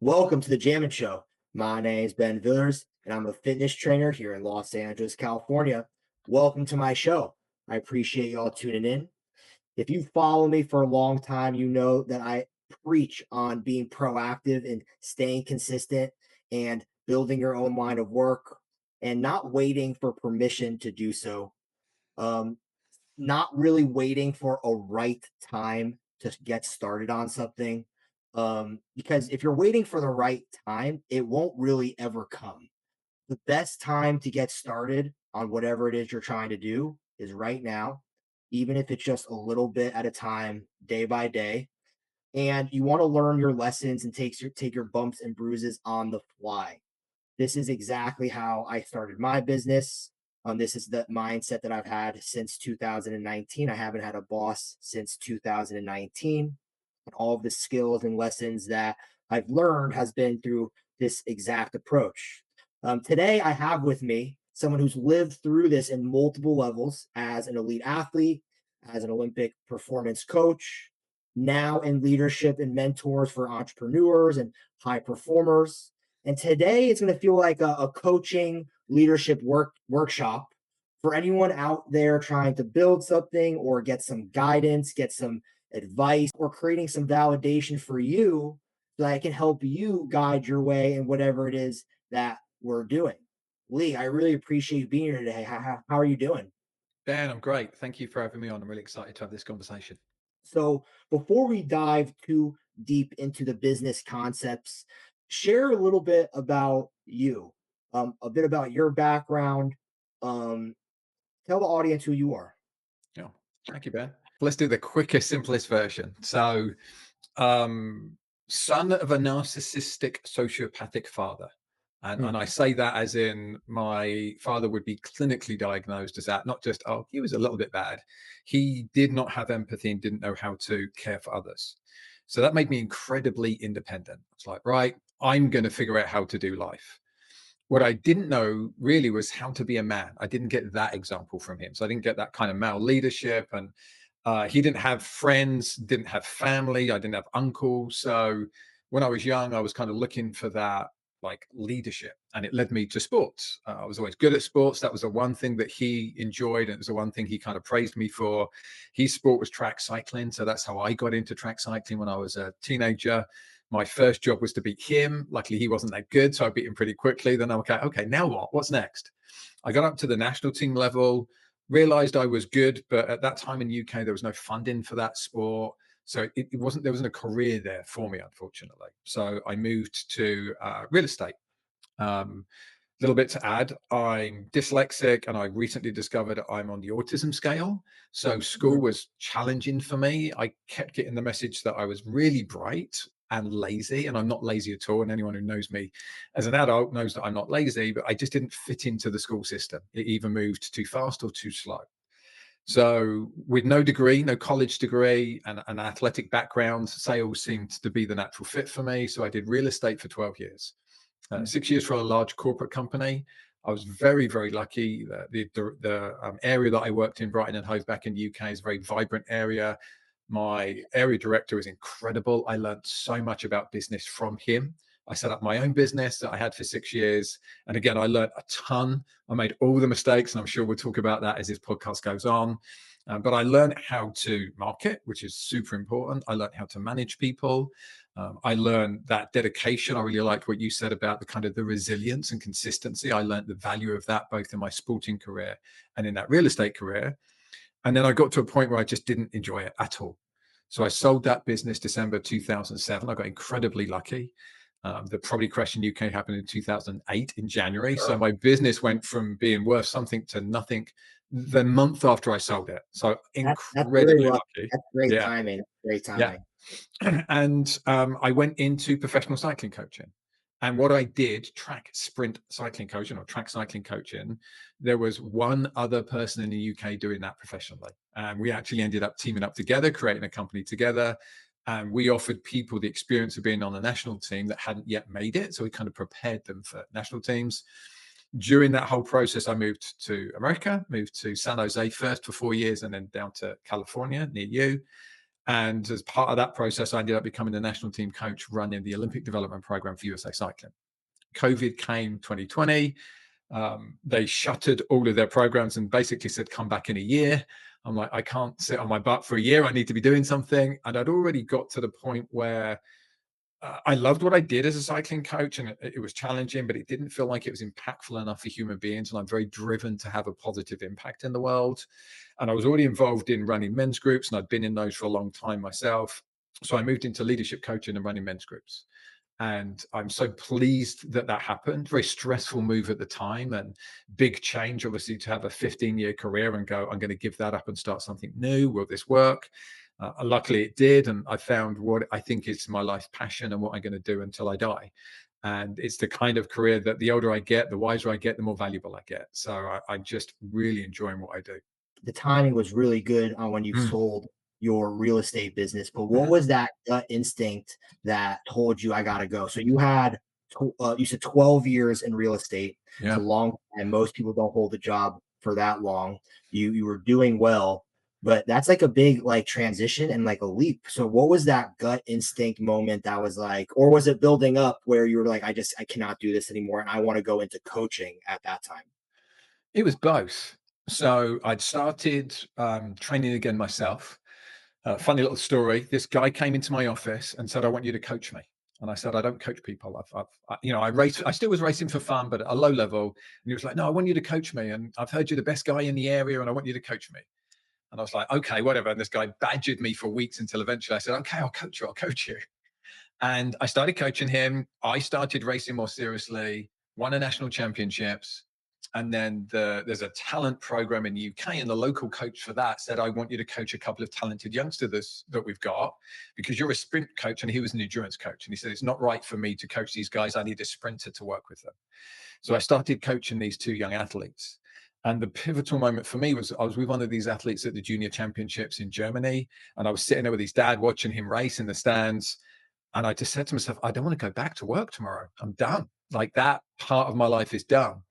Welcome to the Jammin' Show. My name is Ben Villers, and I'm a fitness trainer here in Los Angeles, California. Welcome to my show. I appreciate y'all tuning in. If you follow me for a long time, you know that I preach on being proactive and staying consistent and building your own line of work and not waiting for permission to do so. Um, Not really waiting for a right time to get started on something. Because if you're waiting for the right time, it won't really ever come. The best time to get started on whatever it is you're trying to do is right now, even if it's just a little bit at a time, day by day. And you want to learn your lessons and take your bumps and bruises on the fly. This is exactly how I started my business. This is the mindset that I've had since 2019. I haven't had a boss since 2019. And all of the skills and lessons that I've learned has been through this exact approach. Today, I have with me someone who's lived through this in multiple levels as an elite athlete, as an Olympic performance coach, now in leadership and mentors for entrepreneurs and high performers. And today it's going to feel like a coaching leadership workshop for anyone out there trying to build something or get some guidance, get some advice, or creating some validation for you so that I can help you guide your way in whatever it is that we're doing. Lee, I really appreciate you being here today. How are you doing? Dan, I'm great. Thank you for having me on. I'm really excited to have this conversation. So, before we dive too deep into the business concepts, share a little bit about you, a bit about your background. Um, Tell the audience who you are. Yeah. Thank you, Ben. Let's do the quickest, simplest version. Um, Son of a narcissistic sociopathic father. And Mm, I say that as in my father would be clinically diagnosed as that, not just, oh, he was a little bit bad. He did not have empathy and didn't know how to care for others. So that made me incredibly independent. It's like, right, I'm going to figure out how to do life. What I didn't know really was how to be a man. I didn't get that example from him. So I didn't get that kind of male leadership. And he didn't have friends, didn't have family. I didn't have uncles. So when I was young, I was kind of looking for that like leadership, and it led me to sports. I was always good at sports. That was the one thing that he enjoyed, and it was the one thing he kind of praised me for. His sport was track cycling, so that's how I got into track cycling when I was a teenager. My first job was to beat him. Luckily, he wasn't that good, so I beat him pretty quickly. Then I'm okay, now what? What's next? I got up to the national team level, realized I was good, but at that time in UK, there was no funding for that sport. So it wasn't, there wasn't a career there for me, unfortunately. So I moved to real estate. Little bit to add, I'm dyslexic and I recently discovered I'm on the autism scale. So school mhm. was challenging for me. I kept getting the message that I was really bright and lazy, and I'm not lazy at all. And anyone who knows me as an adult knows that I'm not lazy, but I just didn't fit into the school system. It either moved too fast or too slow. So, with no degree, no college degree, and an athletic background, sales seemed to be the natural fit for me. So, I did real estate for 12 years, 6 years for a large corporate company. I was very, very lucky. The area that I worked in, Brighton and Hove, back in the UK, is a very vibrant area. My area director is incredible. I learned so much about business from him. I set up my own business that I had for 6 years. And again, I learned a ton. I made all the mistakes, and I'm sure we'll talk about that as this podcast goes on. But I learned how to market, which is super important. I learned how to manage people. I learned that dedication. I really liked what you said about the kind of the resilience and consistency. I learned the value of that both in my sporting career and in that real estate career. And then I got to a point where I just didn't enjoy it at all. So I sold that business December 2007. I got incredibly lucky. The property crash in UK happened in 2008 in January. So Sure. my business went from being worth something to nothing the month after I sold it. So That's very incredibly lucky. lucky. That's great Yeah, timing. Great yeah. timing. And I went into professional cycling coaching. And what I did, track sprint cycling coaching or track cycling coaching, there was one other person in the UK doing that professionally. And we actually ended up teaming up together, creating a company together. And we offered people the experience of being on a national team that hadn't yet made it. So we kind of prepared them for national teams. During that whole process, I moved to America, moved to San Jose first for 4 years, and then down to California near you. And as part of that process, I ended up becoming the national team coach running the Olympic development program for USA Cycling. COVID came 2020. They shuttered all of their programs and basically said, come back in a year. I'm like, I can't sit on my butt for a year. I need to be doing something. And I'd already got to the point where I loved what I did as a cycling coach, and it was challenging, but it didn't feel like it was impactful enough for human beings. And I'm very driven to have a positive impact in the world. And I was already involved in running men's groups, and I'd been in those for a long time myself. So I moved into leadership coaching and running men's groups. And I'm so pleased that that happened. Very stressful move at the time and big change, obviously, to have a 15-year career and go, I'm going to give that up and start something new. Will this work? Luckily, it did. And I found what I think is my life passion and what I'm going to do until I die. And it's the kind of career that the older I get, the wiser I get, the more valuable I get. So I'm just really enjoying what I do. The timing was really good on when you Mm, sold your real estate business, but what mhm. was that gut instinct that told you I gotta go? So you had, you said 12 years in real estate. It's a Yeah. long time. Most people don't hold a job for that long. You were doing well, but that's like a big like transition and like a leap. So what was that gut instinct moment that was like, or was it building up where you were like, I cannot do this anymore and I want to go into coaching at that time? It was both. So I'd started training again myself. Funny little story. This guy came into my office and said, "I want you to coach me." And I said, "I don't coach people. I race. I still was racing for fun, but at a low level." And he was like, "No, I want you to coach me. And I've heard you're the best guy in the area, and I want you to coach me." And I was like, "Okay, whatever." And this guy badgered me for weeks until eventually I said, "Okay, I'll coach you. I'll coach you." And I started coaching him. I started racing more seriously. Won a national championships. And then there's a talent program in the UK, and the local coach for that said, I want you to coach a couple of talented youngsters that we've got because you're a sprint coach. And he was an endurance coach. And he said, it's not right for me to coach these guys. I need a sprinter to work with them. So I started coaching these two young athletes. And the pivotal moment for me was I was with one of these athletes at the junior championships in Germany. And I was sitting there with his dad watching him race in the stands. And I just said to myself, I don't want to go back to work tomorrow. I'm done. Like that part of my life is done.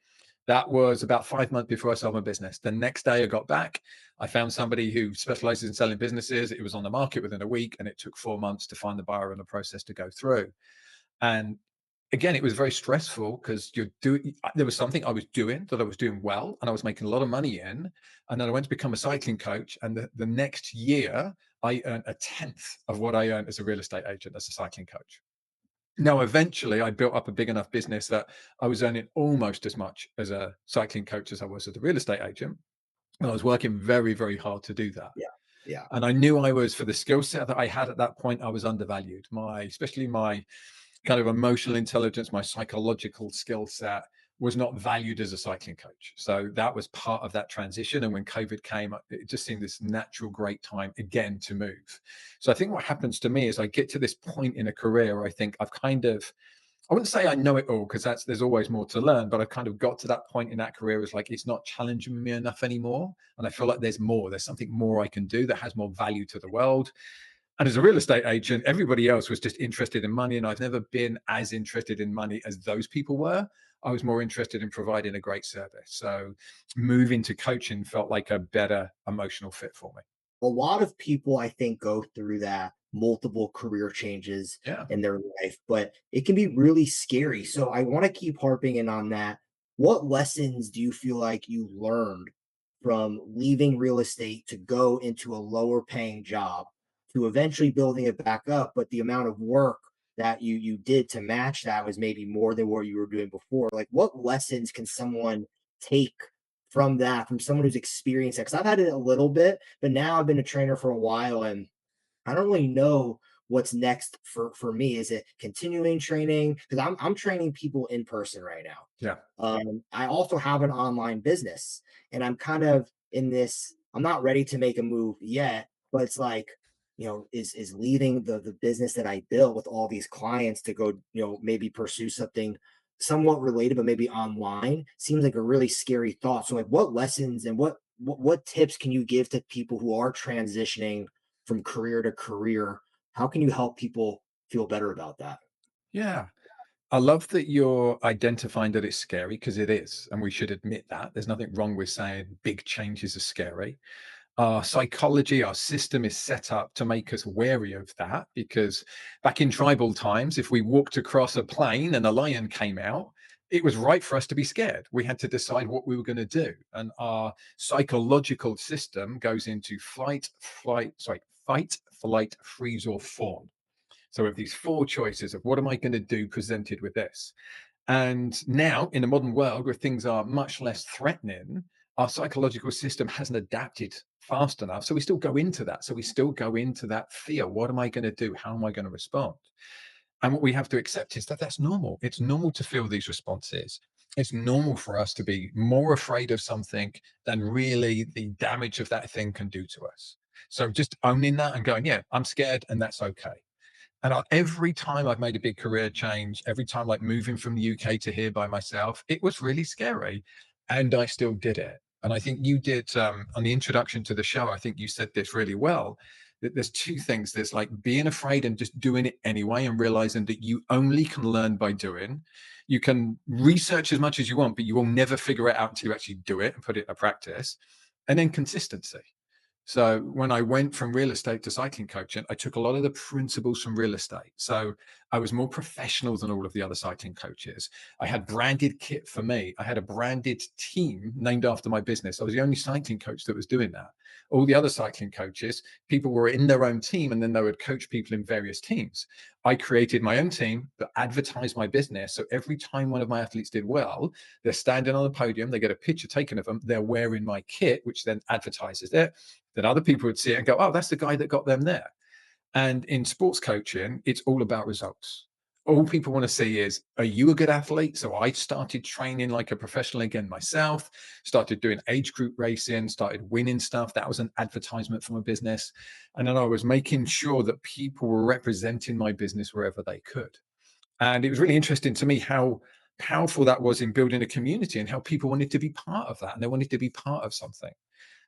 That was about 5 months before I sold my business. The next day I got back, I found somebody who specializes in selling businesses. It was on the market within a week, and it took 4 months to find the buyer and the process to go through. And again, it was very stressful because there was something I was doing that I was doing well, and I was making a lot of money in. And then I went to become a cycling coach. And the next year, I earned a tenth of what I earned as a real estate agent, as a cycling coach. Now, eventually, I built up a big enough business that I was earning almost as much as a cycling coach as I was as a real estate agent. And I was working very, very hard to do that. Yeah. Yeah. And I knew I was, for the skill set that I had at that point, I was undervalued. Especially my kind of emotional intelligence, my psychological skill set was not valued as a cycling coach. So that was part of that transition. And when COVID came, it just seemed this natural, great time again to move. So I think what happens to me is I get to this point in a career where I think I've kind of, I wouldn't say I know it all because there's always more to learn, but I've kind of got to that point in that career. It's like it's not challenging me enough anymore. And I feel like there's more. There's something more I can do that has more value to the world. And as a real estate agent, everybody else was just interested in money. And I've never been as interested in money as those people were. I was more interested in providing a great service. So moving to coaching felt like a better emotional fit for me. A lot of people I think go through that multiple career changes Yeah. in their life, but it can be really scary. So I want to keep harping in on that. What lessons do you feel like you learned from leaving real estate to go into a lower paying job to eventually building it back up, but the amount of work that you did to match that was maybe more than what you were doing before? Like what lessons can someone take from that, from someone who's experienced that? Because I've had it a little bit, but now I've been a trainer for a while and I don't really know what's next for me. Is it continuing training? Because I'm training people in person right now. Yeah. I also have an online business, and I'm kind of in this. I'm not ready to make a move yet, but it's like, is leaving the business that I built with all these clients to go, maybe pursue something somewhat related, but maybe online seems like a really scary thought. So, like, what lessons and what tips can you give to people who are transitioning from career to career? How can you help people feel better about that? Yeah. I love that you're identifying that it's scary because it is. And we should admit that. There's nothing wrong with saying big changes are scary. Our psychology, our system is set up to make us wary of that because back in tribal times, if we walked across a plain and a lion came out, it was right for us to be scared. We had to decide what we were going to do. And our psychological system goes into fight, flight, freeze, or fawn. So we have these four choices of what am I going to do presented with this. And now, in the modern world where things are much less threatening, our psychological system hasn't adapted fast enough. So we still go into that. So we still go into that fear. What am I going to do? How am I going to respond? And what we have to accept is that that's normal. It's normal to feel these responses. It's normal for us to be more afraid of something than really the damage of that thing can do to us. So just owning that and going, yeah, I'm scared and that's okay. And every time I've made a big career change, every time like moving from the UK to here by myself, it was really scary. And I still did it. And I think you did on the introduction to the show, I think you said this really well. That there's two things. There's like being afraid and just doing it anyway and realizing that you only can learn by doing. You can research as much as you want, but you will never figure it out until you actually do it and put it in practice. And then consistency. So when I went from real estate to cycling coaching, I took a lot of the principles from real estate. So I was more professional than all of the other cycling coaches. I had branded kit for me. I had a branded team named after my business. I was the only cycling coach that was doing that. All the other cycling coaches, people were in their own team and then they would coach people in various teams. I created my own team that advertised my business. So every time one of my athletes did well, they're standing on the podium, they get a picture taken of them, they're wearing my kit, which then advertises it. Then other people would see it and go, oh, that's the guy that got them there. And in sports coaching, it's all about results. All people want to see is, are you a good athlete? So I started training like a professional again myself, started doing age group racing, started winning stuff. That was an advertisement for my business. And then I was making sure that people were representing my business wherever they could. And it was really interesting to me how powerful that was in building a community and how people wanted to be part of that and they wanted to be part of something.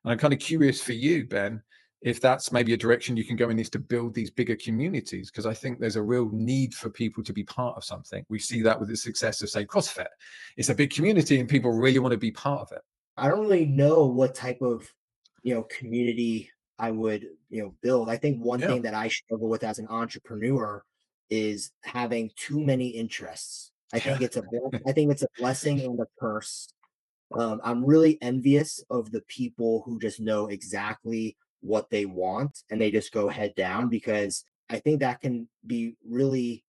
And I'm kind of curious for you, Ben, if that's maybe a direction you can go in is to build these bigger communities, because I think there's a real need for people to be part of something. We see that with the success of, say, CrossFit. It's a big community and people really want to be part of it. I don't really know what type of, community I would, build. I think one Yeah. thing that I struggle with as an entrepreneur is having too many interests. Yeah. I think it's a blessing and a curse. I'm really envious of the people who just know exactly what they want and they just go head down, because I think that can be really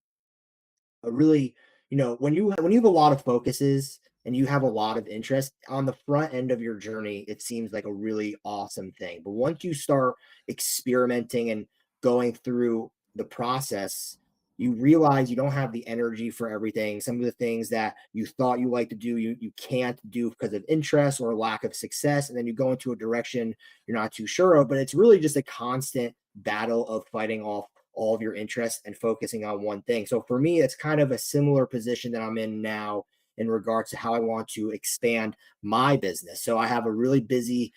a really, when you have a lot of focuses and you have a lot of interest on the front end of your journey, it seems like a really awesome thing. But once you start experimenting and going through the process, you realize you don't have the energy for everything. Some of the things that you thought you like to do, you can't do because of interest or lack of success. And then you go into a direction you're not too sure of. But it's really just a constant battle of fighting off all of your interests and focusing on one thing. So for me, it's kind of a similar position that I'm in now in regards to how I want to expand my business. So I have a really busy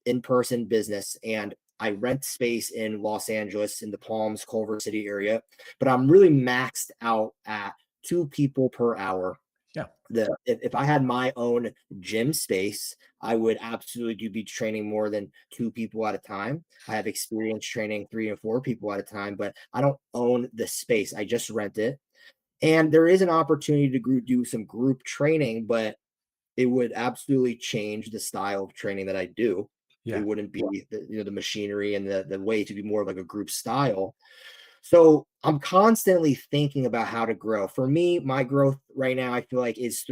in-person business, and I rent space in Los Angeles in the Palms, Culver City area, but I'm really maxed out at 2 people per hour. Yeah. If I had my own gym space, I would absolutely be training more than 2 people at a time. I have experience training 3 and 4 people at a time, but I don't own the space. I just rent it. And there is an opportunity to do some group training, but it would absolutely change the style of training that I do. It Yeah. wouldn't be the machinery and the way to be more of like a group style. So I'm constantly thinking about how to grow. For me, my growth right now, I feel like is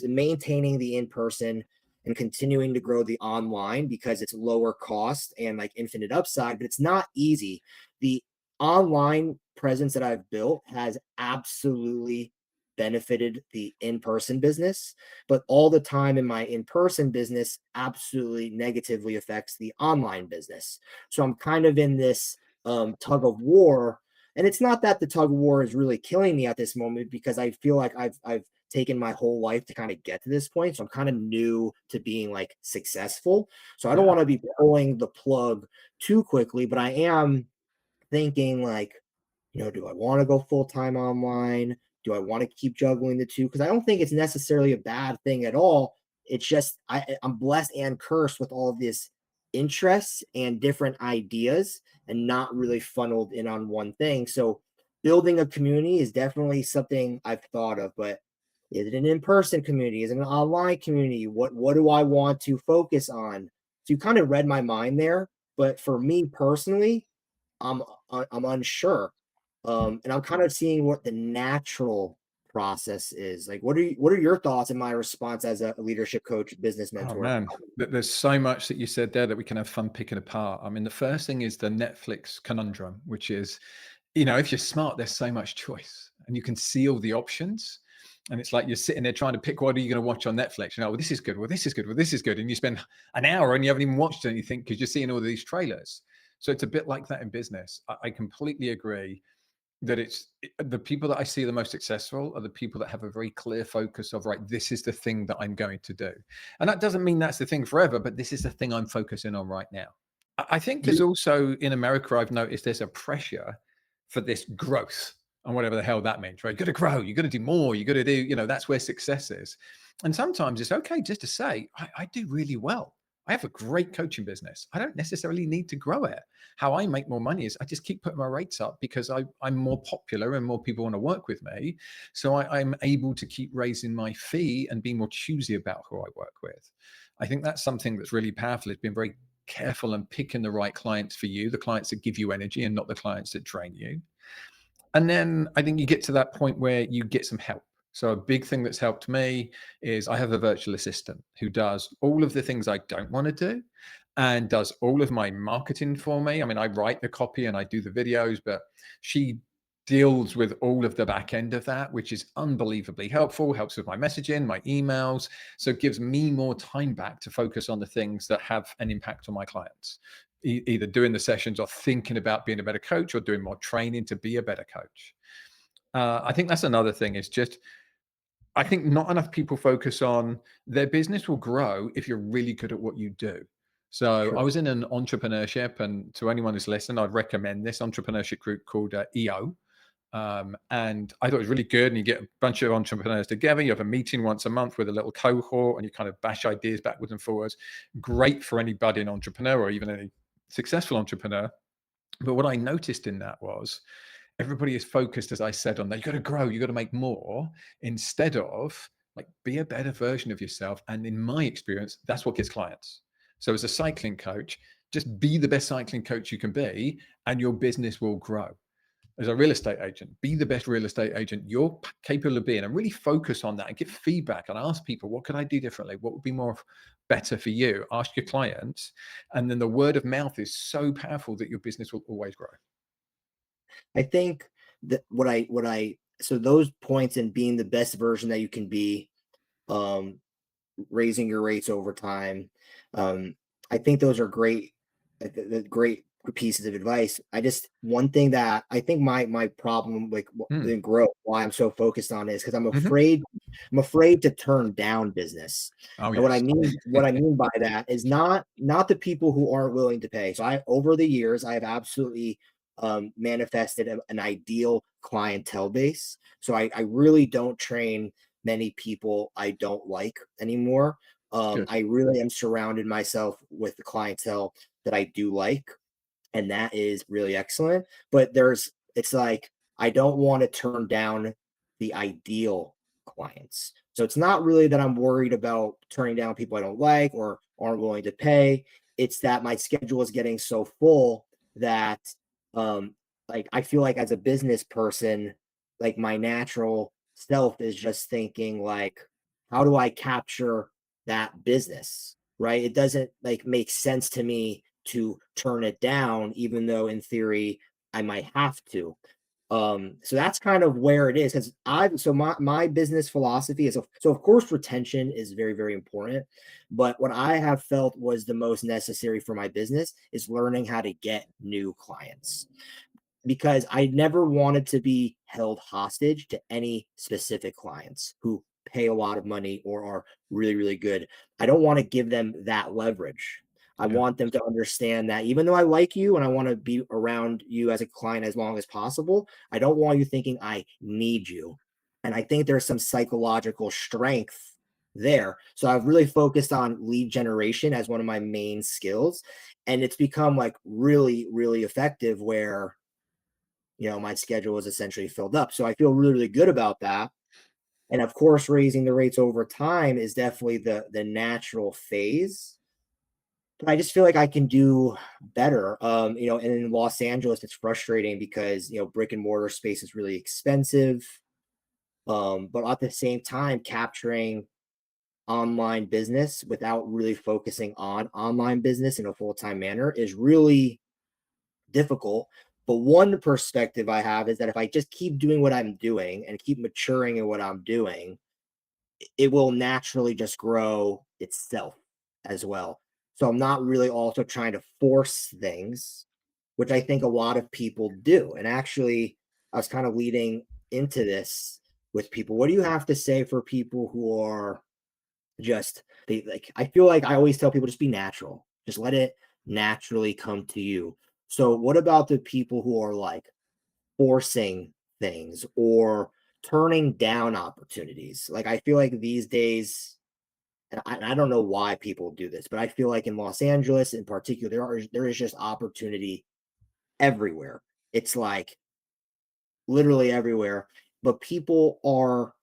maintaining the in-person and continuing to grow the online, because it's lower cost and like infinite upside, but it's not easy. The online presence that I've built has absolutely benefited the in-person business, but all the time in my in-person business absolutely negatively affects the online business. So I'm kind of in this tug of war, and it's not that the tug of war is really killing me at this moment, because I feel like I've taken my whole life to kind of get to this point. So I'm kind of new to being like successful. So I don't Yeah. want to be pulling the plug too quickly, but I am thinking like, do I want to go full time online? Do I want to keep juggling the two? Because I don't think it's necessarily a bad thing at all. It's just I'm blessed and cursed with all of this interests and different ideas and not really funneled in on one thing. So building a community is definitely something I've thought of, but is it an in-person community? Is it an online community? What do I want to focus on? So you kind of read my mind there, but for me personally, I'm I'm unsure. And I'm kind of seeing what the natural process is. Like what are your thoughts and my response as a leadership coach, business Oh mentor? man, there's so much that you said there that we can have fun picking apart. I mean, the first thing is the Netflix conundrum, which is, if you're smart, there's so much choice and you can see all the options. And it's like you're sitting there trying to pick what are you going to watch on Netflix. Well, this is good. Well, this is good. Well, this is good. And you spend an hour and you haven't even watched anything because you're seeing all these trailers. So it's a bit like that in business. I completely agree that the people that I see the most successful are the people that have a very clear focus of, right, this is the thing that I'm going to do. And that doesn't mean that's the thing forever, but this is the thing I'm focusing on right now. I think there's Do also in America, I've noticed there's a pressure for this growth and whatever the hell that means, right? You got to grow, you got to do more, you got to do, that's where success is. And sometimes it's okay just to say, I do really well. I have a great coaching business. I don't necessarily need to grow it. How I make more money is I just keep putting my rates up because I'm more popular and more people want to work with me. So I'm able to keep raising my fee and be more choosy about who I work with. I think that's something that's really powerful. It's been very careful and picking the right clients for you, the clients that give you energy and not the clients that drain you. And then I think you get to that point where you get some help. So a big thing that's helped me is I have a virtual assistant who does all of the things I don't want to do and does all of my marketing for me. I mean, I write the copy and I do the videos, but she deals with all of the back end of that, which is unbelievably helpful, helps with my messaging, my emails. So it gives me more time back to focus on the things that have an impact on my clients, either doing the sessions or thinking about being a better coach or doing more training to be a better coach. I think that's another thing is just, I think not enough people focus on their business will grow if you're really good at what you do. So I Sure. was in an entrepreneurship, and to anyone who's listening, I'd recommend this entrepreneurship group called EO. And I thought it was really good. And you get a bunch of entrepreneurs together. You have a meeting once a month with a little cohort, and you kind of bash ideas backwards and forwards. Great for any budding entrepreneur or even any successful entrepreneur. But what I noticed in that was everybody is focused, as I said, on that you got to grow, you got to make more, instead of like be a better version of yourself. And in my experience, that's what gets clients. So as a cycling coach, just be the best cycling coach you can be, and your business will grow. As a real estate agent, be the best real estate agent you're capable of being, and really focus on that and get feedback and ask people, what could I do differently? What would be more better for you? Ask your clients. And then the word of mouth is so powerful that your business will always grow. I think that what I so those points in being the best version that you can be, um, raising your rates over time. Um, I think those are great, great pieces of advice. I just one thing that I think my problem like Mm. in growth, why I'm so focused on is because Hmm. I'm afraid to turn down business. Oh, And yes. what I mean by that is not the people who aren't willing to pay. So I over the years I have absolutely manifested an ideal clientele base. So I really don't train many people I don't like anymore. Good. I really am surrounded myself with the clientele that I do like, and that is really excellent. But it's like I don't want to turn down the ideal clients. So it's not really that I'm worried about turning down people I don't like or aren't willing to pay. It's that my schedule is getting so full that um like I feel like as a business person, like my natural self is just thinking like, how do I capture that business? Right? It doesn't like make sense to me to turn it down, even though in theory I might have to. So that's kind of where it is because my business philosophy is so of course retention is very, very important, but what I have felt was the most necessary for my business is learning how to get new clients because I never wanted to be held hostage to any specific clients who pay a lot of money or are really, really good. I don't want to give them that leverage. I Yeah. want them to understand that even though I like you and I want to be around you as a client as long as possible, I don't want you thinking I need you. And I think there's some psychological strength there. So I've really focused on lead generation as one of my main skills. And it's become like really, really effective where, my schedule is essentially filled up. So I feel really, really good about that. And of course, raising the rates over time is definitely the natural phase. But I just feel like I can do better. And in Los Angeles, it's frustrating because brick and mortar space is really expensive. But at the same time, capturing online business without really focusing on online business in a full-time manner is really difficult. But one perspective I have is that if I just keep doing what I'm doing and keep maturing in what I'm doing, it will naturally just grow itself as well. So I'm not really also trying to force things, which I think a lot of people do. And actually, I was kind of leading into this with people. What do you have to say for people who are just they like I feel like I always tell people just be natural. Just let it naturally come to you. So what about the people who are like forcing things or turning down opportunities? Like I feel like these days, and I don't know why people do this, but I feel like in Los Angeles in particular, there is just opportunity everywhere. It's like literally everywhere, but people are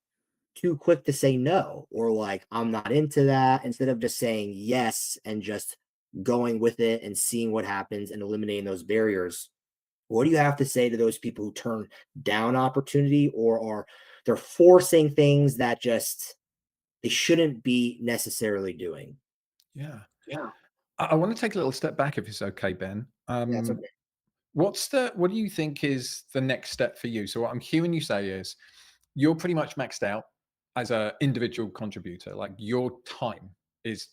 too quick to say no or like I'm not into that instead of just saying yes and just going with it and seeing what happens and eliminating those barriers. What do you have to say to those people who turn down opportunity or are they're forcing things that just they shouldn't be necessarily doing? Yeah. Yeah. I want to take a little step back if it's okay, Ben. Yeah, it's okay. What do you think is the next step for you? So what I'm hearing you say is you're pretty much maxed out as an individual contributor. Like your time is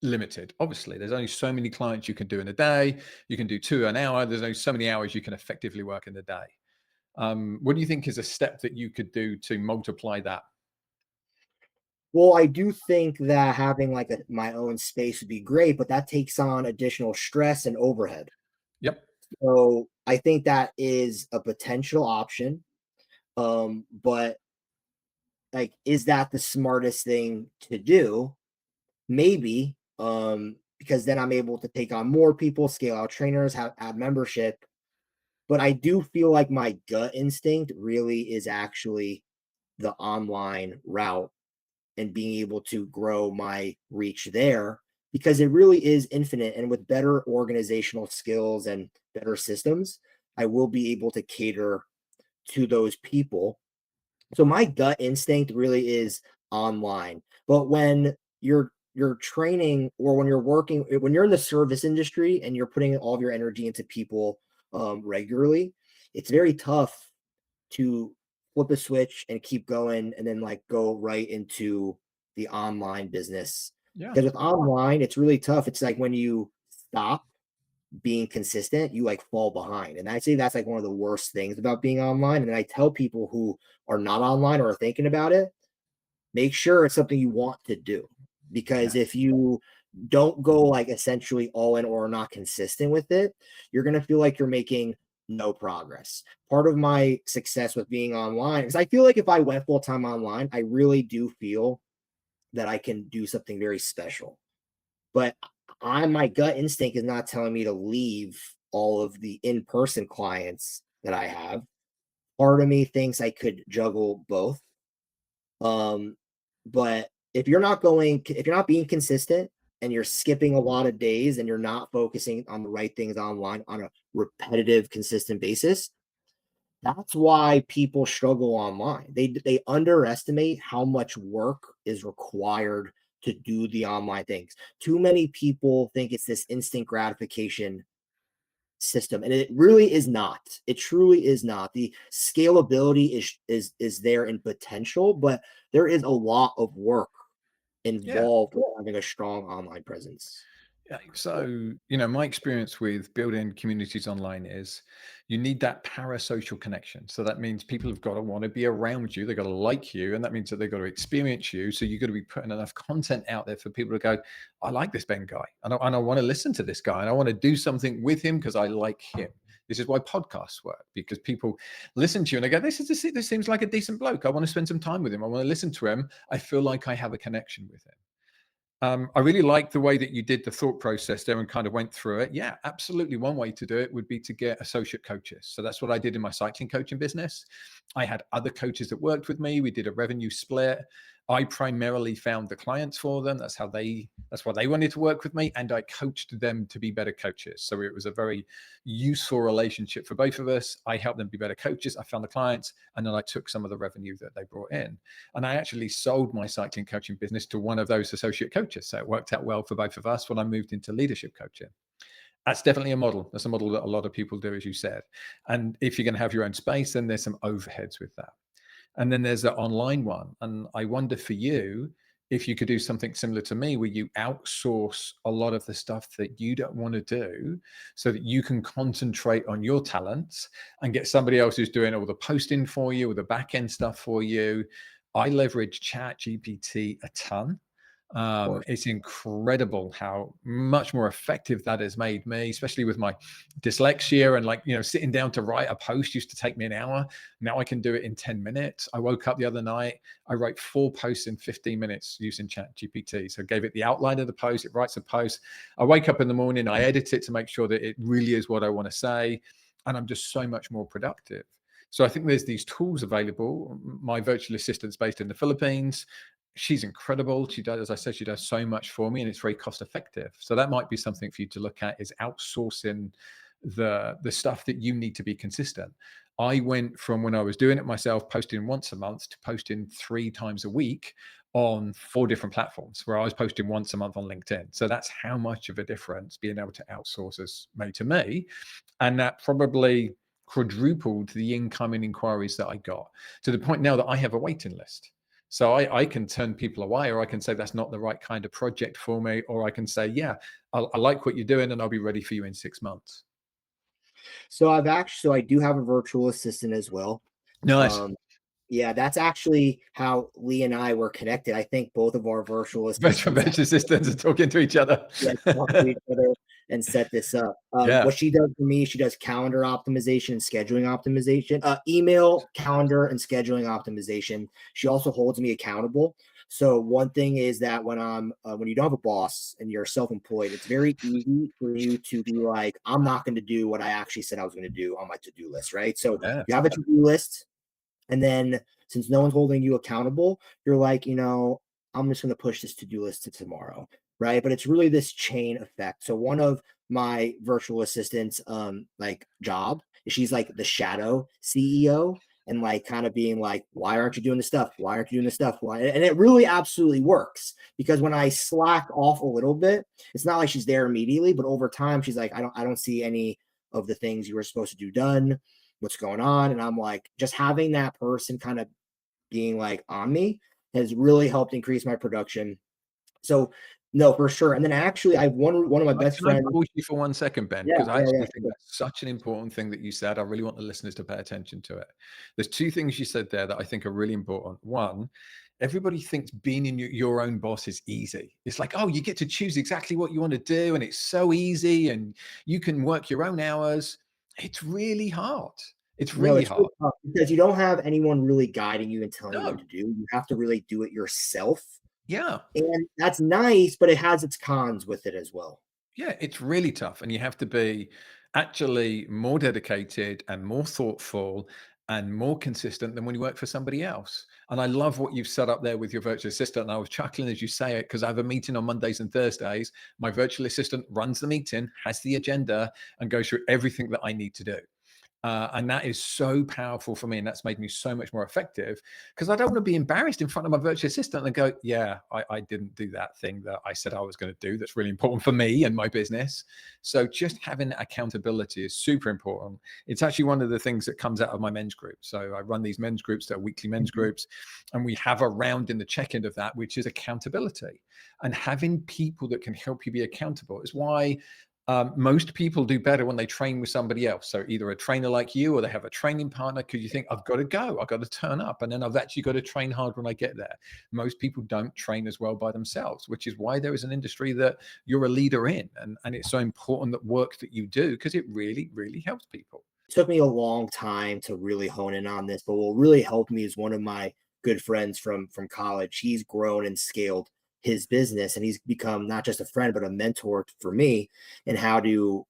limited. Obviously, there's only so many clients you can do in a day. You can do two an hour. There's only so many hours you can effectively work in a day. What do you think is a step that you could do to multiply that? Well, I do think that having like my own space would be great, but that takes on additional stress and overhead. Yep. So I think that is a potential option. But like, is that the smartest thing to do? Maybe. Because then I'm able to take on more people, scale out trainers, have membership. But I do feel like my gut instinct really is actually the online route and being able to grow my reach there because it really is infinite. And with better organizational skills and better systems, I will be able to cater to those people. So my gut instinct really is online. But when you're training or when you're working when you're in the service industry and you're putting all of your energy into people regularly, it's very tough to flip a switch and keep going and then like go right into the online business. Yeah. Because with online, it's really tough. It's like when you stop being consistent, you like fall behind. And I say that's like one of the worst things about being online. And then I tell people who are not online or are thinking about it, make sure it's something you want to do. Because Yeah. if you don't go like essentially all in or not consistent with it, you're going to feel like you're making no progress. Part of my success with being online is I feel like if I went full time online, I really do feel that I can do something very special. But my gut instinct is not telling me to leave all of the in-person clients that I have. Part of me thinks I could juggle both. Um, but if you're not being consistent and you're skipping a lot of days and you're not focusing on the right things online on a repetitive, consistent basis, that's why people struggle online. They underestimate how much work is required to do the online things. Too many people think it's this instant gratification system, and it really is not. It truly is not. The scalability is there in potential, but there is a lot of work Yeah. involved with having a strong online presence. Yeah, so, my experience with building communities online is you need that parasocial connection. So that means people have got to want to be around you. They've got to like you. And that means that they've got to experience you. So you've got to be putting enough content out there for people to go, I like this Ben guy. And I want to listen to this guy. And I want to do something with him because I like him. This is why podcasts work, because people listen to you and they go, this seems like a decent bloke. I want to spend some time with him. I want to listen to him. I feel like I have a connection with him. I really like the way that you did the thought process there and kind of went through it. Yeah, absolutely. One way to do it would be to get associate coaches. So that's what I did in my cycling coaching business. I had other coaches that worked with me. We did a revenue split. I primarily found the clients for them. That's why they wanted to work with me. And I coached them to be better coaches. So it was a very useful relationship for both of us. I helped them be better coaches. I found the clients, and then I took some of the revenue that they brought in. And I actually sold my cycling coaching business to one of those associate coaches. So it worked out well for both of us when I moved into leadership coaching. That's definitely a model. That's a model that a lot of people do, as you said. And if you're going to have your own space, then there's some overheads with that. And then there's the online one. And I wonder for you, if you could do something similar to me, where you outsource a lot of the stuff that you don't want to do so that you can concentrate on your talents and get somebody else who's doing all the posting for you or the back end stuff for you. I leverage Chat GPT a ton. Of course. It's incredible how much more effective that has made me, especially with my dyslexia, and like, sitting down to write a post used to take me an hour. Now I can do it in 10 minutes. I woke up the other night, I wrote 4 posts in 15 minutes using Chat GPT. So I gave it the outline of the post, it writes a post. I wake up in the morning, I edit it to make sure that it really is what I want to say. And I'm just so much more productive. So I think there's these tools available. My virtual assistant's based in the Philippines. She's incredible. She does, as I said, she does so much for me, and it's very cost effective. So that might be something for you to look at, is outsourcing the stuff that you need to be consistent. I went from, when I was doing it myself, posting once a month, to posting 3 times a week on 4 different platforms, where I was posting once a month on LinkedIn. So that's how much of a difference being able to outsource has made to me. And that probably quadrupled the incoming inquiries that I got, to the point now that I have a waiting list. So I can turn people away, or I can say that's not the right kind of project for me, or I can say, yeah, I like what you're doing and I'll be ready for you in 6 months. So I do have a virtual assistant as well. Nice. Um, yeah, that's actually how Lee and I were connected. I think both of our virtual Virtual assistants virtual assistants are talking to each other. yeah, talk to each other and set this up. Yeah. What she does for me, she does calendar optimization and scheduling optimization, email, calendar, and scheduling optimization. She also holds me accountable. So one thing is that when you don't have a boss and you're self-employed, it's very easy for you to be like, I'm not going to do what I actually said I was going to do on my to-do list, right? So Yeah. you have a to-do list, and then since no one's holding you accountable, you're like, I'm just going to push this to-do list to tomorrow, right? But it's really this chain effect. So one of my virtual assistants, like job, she's like the shadow CEO, and like kind of being like, why aren't you doing the stuff? Why aren't you doing the stuff? Why? And it really absolutely works, because when I slack off a little bit, it's not like she's there immediately, but over time, she's like, I don't see any of the things you were supposed to do done. What's going on? And I'm like, just having that person kind of being like on me has really helped increase my production. So no, for sure. And then actually, I have one of my best Can I friends. pause you for 1 second, Ben? Yeah, Because I yeah, actually think yeah. that's such an important thing that you said. I really want the listeners to pay attention to it. There's 2 things you said there that I think are really important. One, everybody thinks being in your own boss is easy. It's like, oh, you get to choose exactly what you want to do, and it's so easy, and you can work your own hours. It's really hard. It's No, really it's really hard. tough because you don't have anyone really guiding you and telling you what No. to do. You have to really do it yourself. Yeah. And that's nice, but it has its cons with it as well. Yeah, it's really tough. And you have to be actually more dedicated and more thoughtful and more consistent than when you work for somebody else. And I love what you've set up there with your virtual assistant. And I was chuckling as you say it, because I have a meeting on Mondays and Thursdays. My virtual assistant runs the meeting, has the agenda, and goes through everything that I need to do. And that is so powerful for me. And that's made me so much more effective, because I don't want to be embarrassed in front of my virtual assistant and go, yeah, I didn't do that thing that I said I was going to do. That's really important for me and my business. So just having accountability is super important. It's actually one of the things that comes out of my men's group. So I run these men's groups, they're weekly men's Mhm. groups, and we have a round in the check-in of that, which is accountability. And having people that can help you be accountable is why Most people do better when they train with somebody else. So either a trainer like you, or they have a training partner, because you think, I've got to go, I've got to turn up, and then I've actually got to train hard when I get there. Most people don't train as well by themselves, which is why there is an industry that you're a leader in. And it's so important that work that you do, because it really, really helps people. It took me a long time to really hone in on this, but what really helped me is one of my good friends from college. He's grown and scaled his business, and he's become not just a friend but a mentor for me. And how to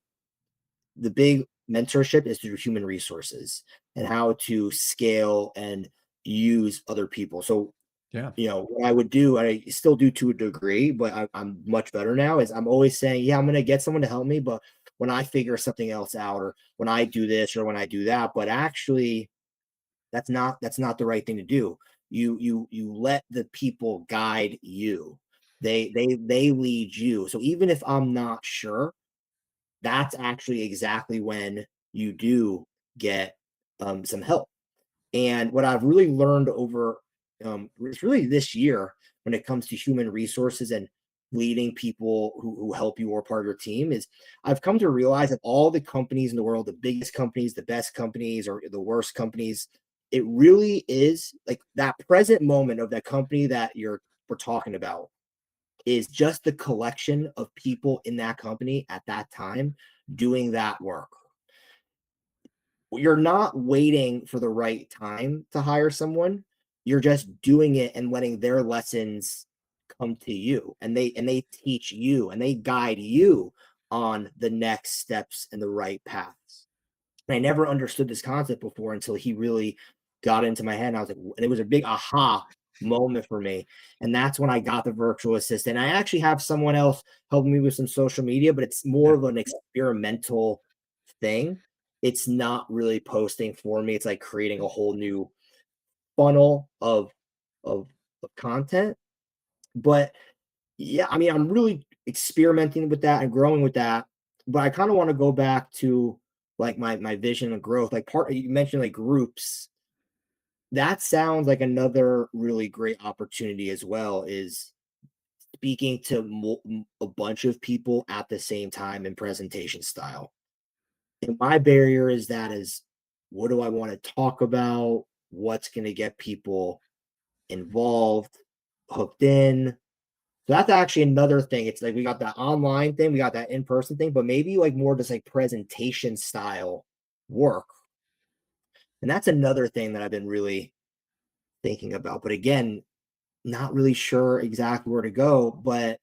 the big mentorship is through human resources and how to scale and use other people. So Yeah. what I would do, I still do to a degree, but I'm much better now. Is I'm always saying, yeah, I'm going to get someone to help me, but when I figure something else out, or when I do this, or when I do that, but actually, that's not the right thing to do. You let the people guide you. They lead you. So even if I'm not sure, that's actually exactly when you do get some help. And what I've really learned over it's really this year when it comes to human resources and leading people who help you or part of your team is I've come to realize that all the companies in the world, the biggest companies, the best companies, or the worst companies, it really is like that present moment of that company that we're talking about is just the collection of people in that company at that time doing that work. You're not waiting for the right time to hire someone. You're just doing it and letting their lessons come to you, and they teach you and they guide you on the next steps and the right paths. And I never understood this concept before until he really got into my head. And I was like, and it was a big aha moment for me. And that's when I got the virtual assistant. I actually have someone else helping me with some social media, but it's more Yeah. of an experimental thing. It's not really posting for me. It's like creating a whole new funnel of, of content. But yeah, I mean, I'm really experimenting with that and growing with that. But I kind of want to go back to like my vision of growth. Like part you mentioned like groups. That sounds like another really great opportunity as well, is speaking to a bunch of people at the same time in presentation style. And my barrier is what do I want to talk about? What's going to get people involved, hooked in? So that's actually another thing. It's like we got that online thing, we got that in-person thing, but maybe like more just like presentation style work. And that's another thing that I've been really thinking about. But again, not really sure exactly where to go. But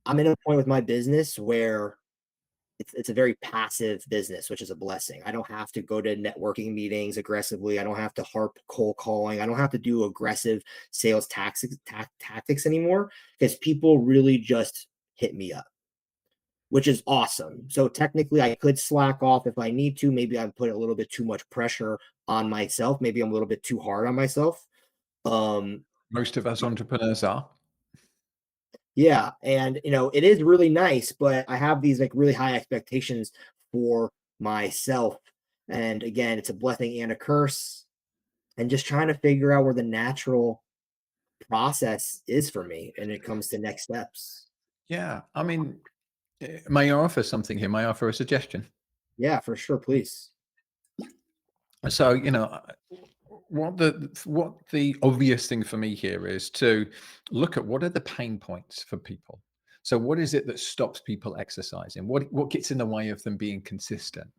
I'm in a point with my business where it's a very passive business, which is a blessing. I don't have to go to networking meetings aggressively. I don't have to harp cold calling. I don't have to do aggressive sales tactics anymore because people really just hit me up, which is awesome. So technically, I could slack off if I need to. Maybe I'm putting a little bit too much pressure on myself. Maybe I'm a little bit too hard on myself. Um, Most of us entrepreneurs are. Yeah, and it is really nice, but I have these like really high expectations for myself. And again, it's a blessing and a curse. And just trying to figure out where the natural process is for me and it comes to next steps. Yeah. I mean, may I offer something here? May I offer a suggestion? Yeah, for sure, please. So, what the obvious thing for me here is to look at what are the pain points for people. So, what is it that stops people exercising? What gets in the way of them being consistent?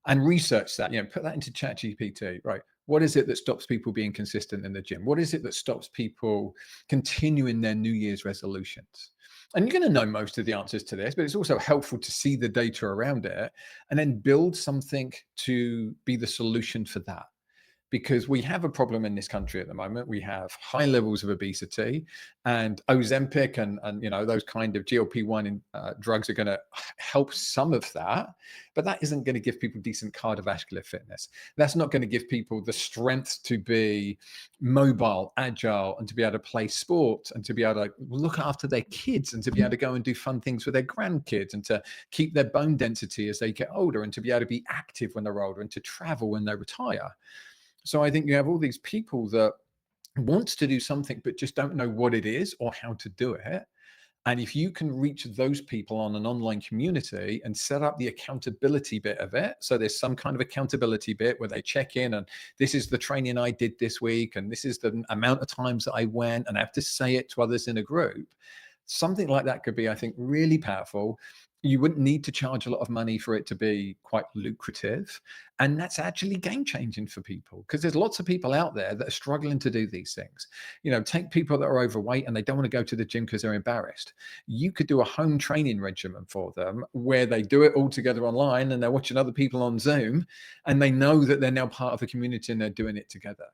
And research that. Put that into ChatGPT. Right? What is it that stops people being consistent in the gym? What is it that stops people continuing their New Year's resolutions? And you're going to know most of the answers to this, but it's also helpful to see the data around it and then build something to be the solution for that, because we have a problem in this country at the moment. We have high levels of obesity, and Ozempic and those kind of GLP-1 drugs are going to help some of that, but that isn't going to give people decent cardiovascular fitness. That's not going to give people the strength to be mobile, agile, and to be able to play sport and to be able to look after their kids and to be able to go and do fun things with their grandkids and to keep their bone density as they get older and to be able to be active when they're older and to travel when they retire. So I think you have all these people that want to do something but just don't know what it is or how to do it. And if you can reach those people on an online community and set up the accountability bit of it, so there's some kind of accountability bit where they check in and this is the training I did this week, and this is the amount of times that I went, and I have to say it to others in a group. Something like that could be, I think, really powerful. You wouldn't need to charge a lot of money for it to be quite lucrative. And that's actually game changing for people because there's lots of people out there that are struggling to do these things. Take people that are overweight and they don't want to go to the gym because they're embarrassed. You could do a home training regimen for them where they do it all together online and they're watching other people on Zoom and they know that they're now part of a community and they're doing it together.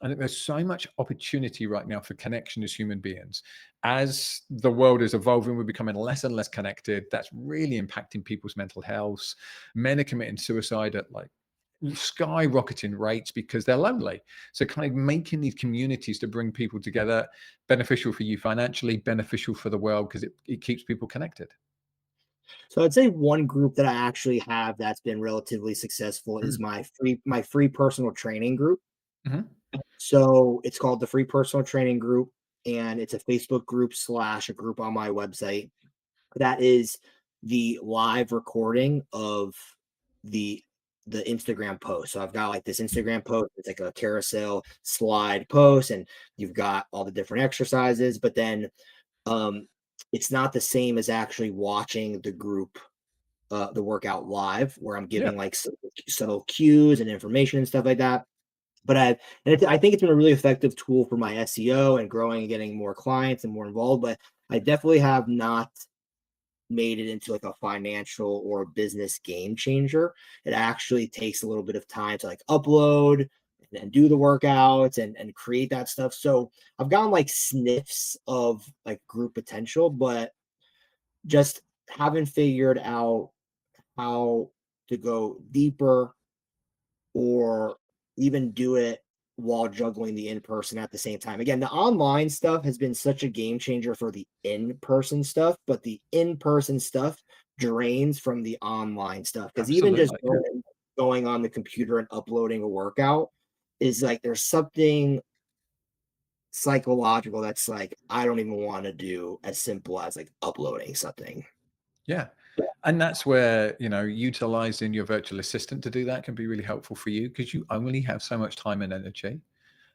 I think there's so much opportunity right now for connection as human beings. As the world is evolving, we're becoming less and less connected. That's really impacting people's mental health. Men are committing suicide at like skyrocketing rates because they're lonely. So kind of making these communities to bring people together, beneficial for you financially, beneficial for the world because it keeps people connected. So I'd say one group that I actually have that's been relatively successful is Mm. my free personal training group. Mhm. So it's called the Free Personal Training Group, and it's a Facebook group slash a group on my website. That is the live recording of the the Instagram post. So I've got like this Instagram post, it's like a carousel slide post, and you've got all the different exercises, but then um it's not the same as actually watching the workout live where I'm Yeah. giving like subtle cues and information and stuff like that. But I think it's been a really effective tool for my SEO and growing and getting more clients and more involved. But I definitely have not made it into like a financial or a business game changer. It actually takes a little bit of time to like upload and do the workouts and create that stuff. So I've gotten like sniffs of like group potential, but just haven't figured out how to go deeper or even do it while juggling the in-person at the same time. Again, the online stuff has been such a game changer for the in-person stuff, but the in-person stuff drains from the online stuff because even just Absolutely. Yeah. going on the computer and uploading a workout is like there's something psychological that's like I don't even want to do as simple as like uploading something. Yeah. And that's where, utilizing your virtual assistant to do that can be really helpful for you because you only have so much time and energy.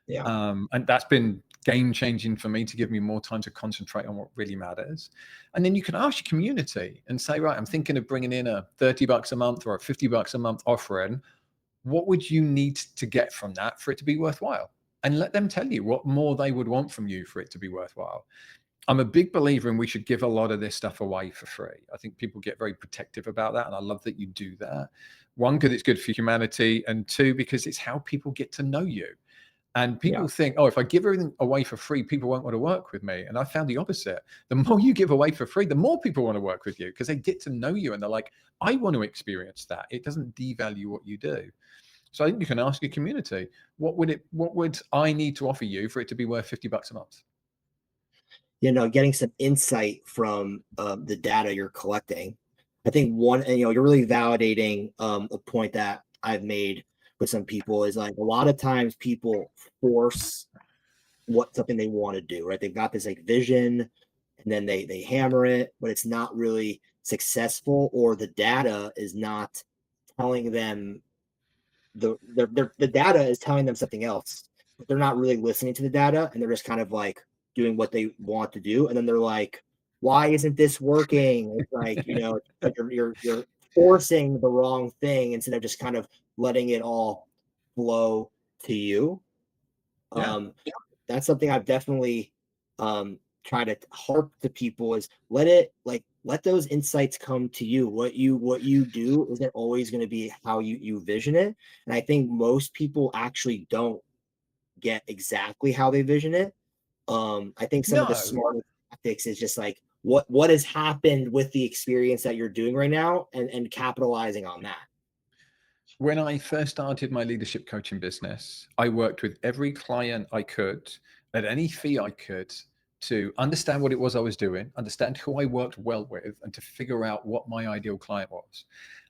Yeah. And that's been game changing for me to give me more time to concentrate on what really matters. And then you can ask your community and say, right, I'm thinking of bringing in a $30 a month or a $50 a month offering. What would you need to get from that for it to be worthwhile? And let them tell you what more they would want from you for it to be worthwhile. I'm a big believer in we should give a lot of this stuff away for free. I think people get very protective about that. And I love that you do that. One, because it's good for humanity. And two, because it's how people get to know you. And Yeah. people think, oh, if I give everything away for free, people won't want to work with me. And I found the opposite. The more you give away for free, the more people want to work with you because they get to know you and they're like, I want to experience that. It doesn't devalue what you do. So I think you can ask your community, what would I need to offer you for it to be worth $50 a month? Getting some insight from the data you're collecting. I think one, and you're really validating a point that I've made with some people is like a lot of times people force what something they want to do, right? They've got this like vision and then they hammer it, but it's not really successful, or the data is not telling them the data is telling them something else, but they're not really listening to the data and they're just kind of like doing what they want to do. And then they're like, why isn't this working? It's like, like you're forcing the wrong thing instead of just kind of letting it all flow to you. Yeah. Um, that's something I've definitely try to harp to people is let those insights come to you. What you do isn't always going to be how you vision it. And I think most people actually don't get exactly how they vision it. I think some of the No. smarter tactics is just like what has happened with the experience that you're doing right now and capitalizing on that. When I first started my leadership coaching business, I worked with every client I could at any fee I could to understand what it was I was doing, understand who I worked well with, and to figure out what my ideal client was.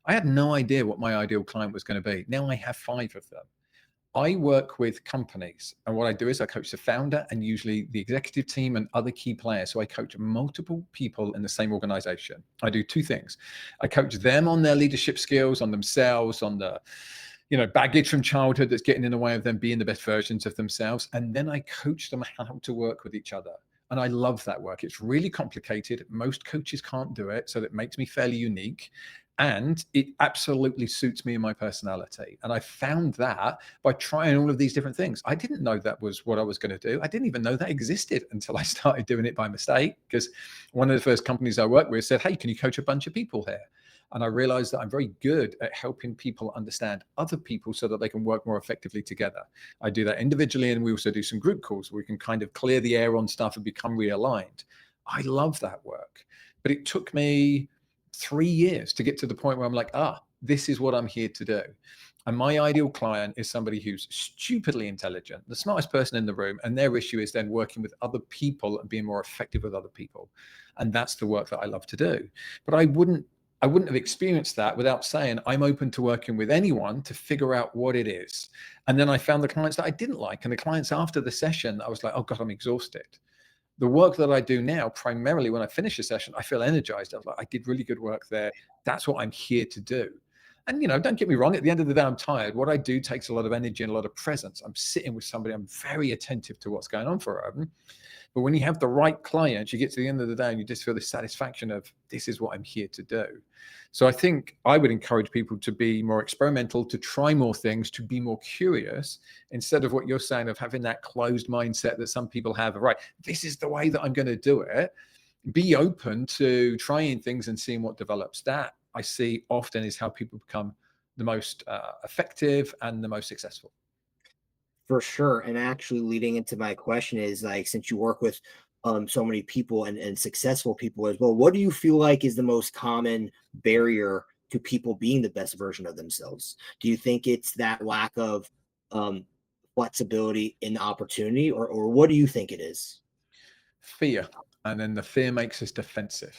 I had no idea what my ideal client was going to be. Now I have five of them. I work with companies, and what I do is I coach the founder and usually the executive team and other key players. So I coach multiple people in the same organization. I do two things. I coach them on their leadership skills, on themselves, on the baggage from childhood that's getting in the way of them being the best versions of themselves. And then I coach them how to work with each other. And I love that work. It's really complicated. Most coaches can't do it. So that makes me fairly unique. And it absolutely suits me and my personality. And I found that by trying all of these different things. I didn't know that was what I was going to do. I didn't even know that existed until I started doing it by mistake, because one of the first companies I worked with said, "Hey, can you coach a bunch of people here?" And I realized that I'm very good at helping people understand other people so that they can work more effectively together. I do that individually, and we also do some group calls where we can kind of clear the air on stuff and become realigned. I love that work. But it took me 3 years to get to the point where I'm like, this is what I'm here to do. And my ideal client is somebody who's stupidly intelligent, the smartest person in the room, and their issue is then working with other people and being more effective with other people. And that's the work that I love to do. But I wouldn't have experienced that without saying I'm open to working with anyone to figure out what it is. And then I found the clients that I didn't like, and the clients after the session, I was like, oh God, I'm exhausted. The work that I do now, primarily when I finish a session, I feel energized. I was like, I did really good work there. That's what I'm here to do. And, don't get me wrong, at the end of the day, I'm tired. What I do takes a lot of energy and a lot of presence. I'm sitting with somebody, I'm very attentive to what's going on for them. But when you have the right clients, you get to the end of the day and you just feel the satisfaction of this is what I'm here to do. So I think I would encourage people to be more experimental, to try more things, to be more curious, instead of what you're saying of having that closed mindset that some people have, right, this is the way that I'm going to do it. Be open to trying things and seeing what develops. That I see often is how people become the most effective and the most successful. For sure. And actually leading into my question is like, since you work with so many people and successful people as well, what do you feel like is the most common barrier to people being the best version of themselves? Do you think it's that lack of um flexibility in the opportunity, or what do you think it is? Fear. And then the fear makes us defensive.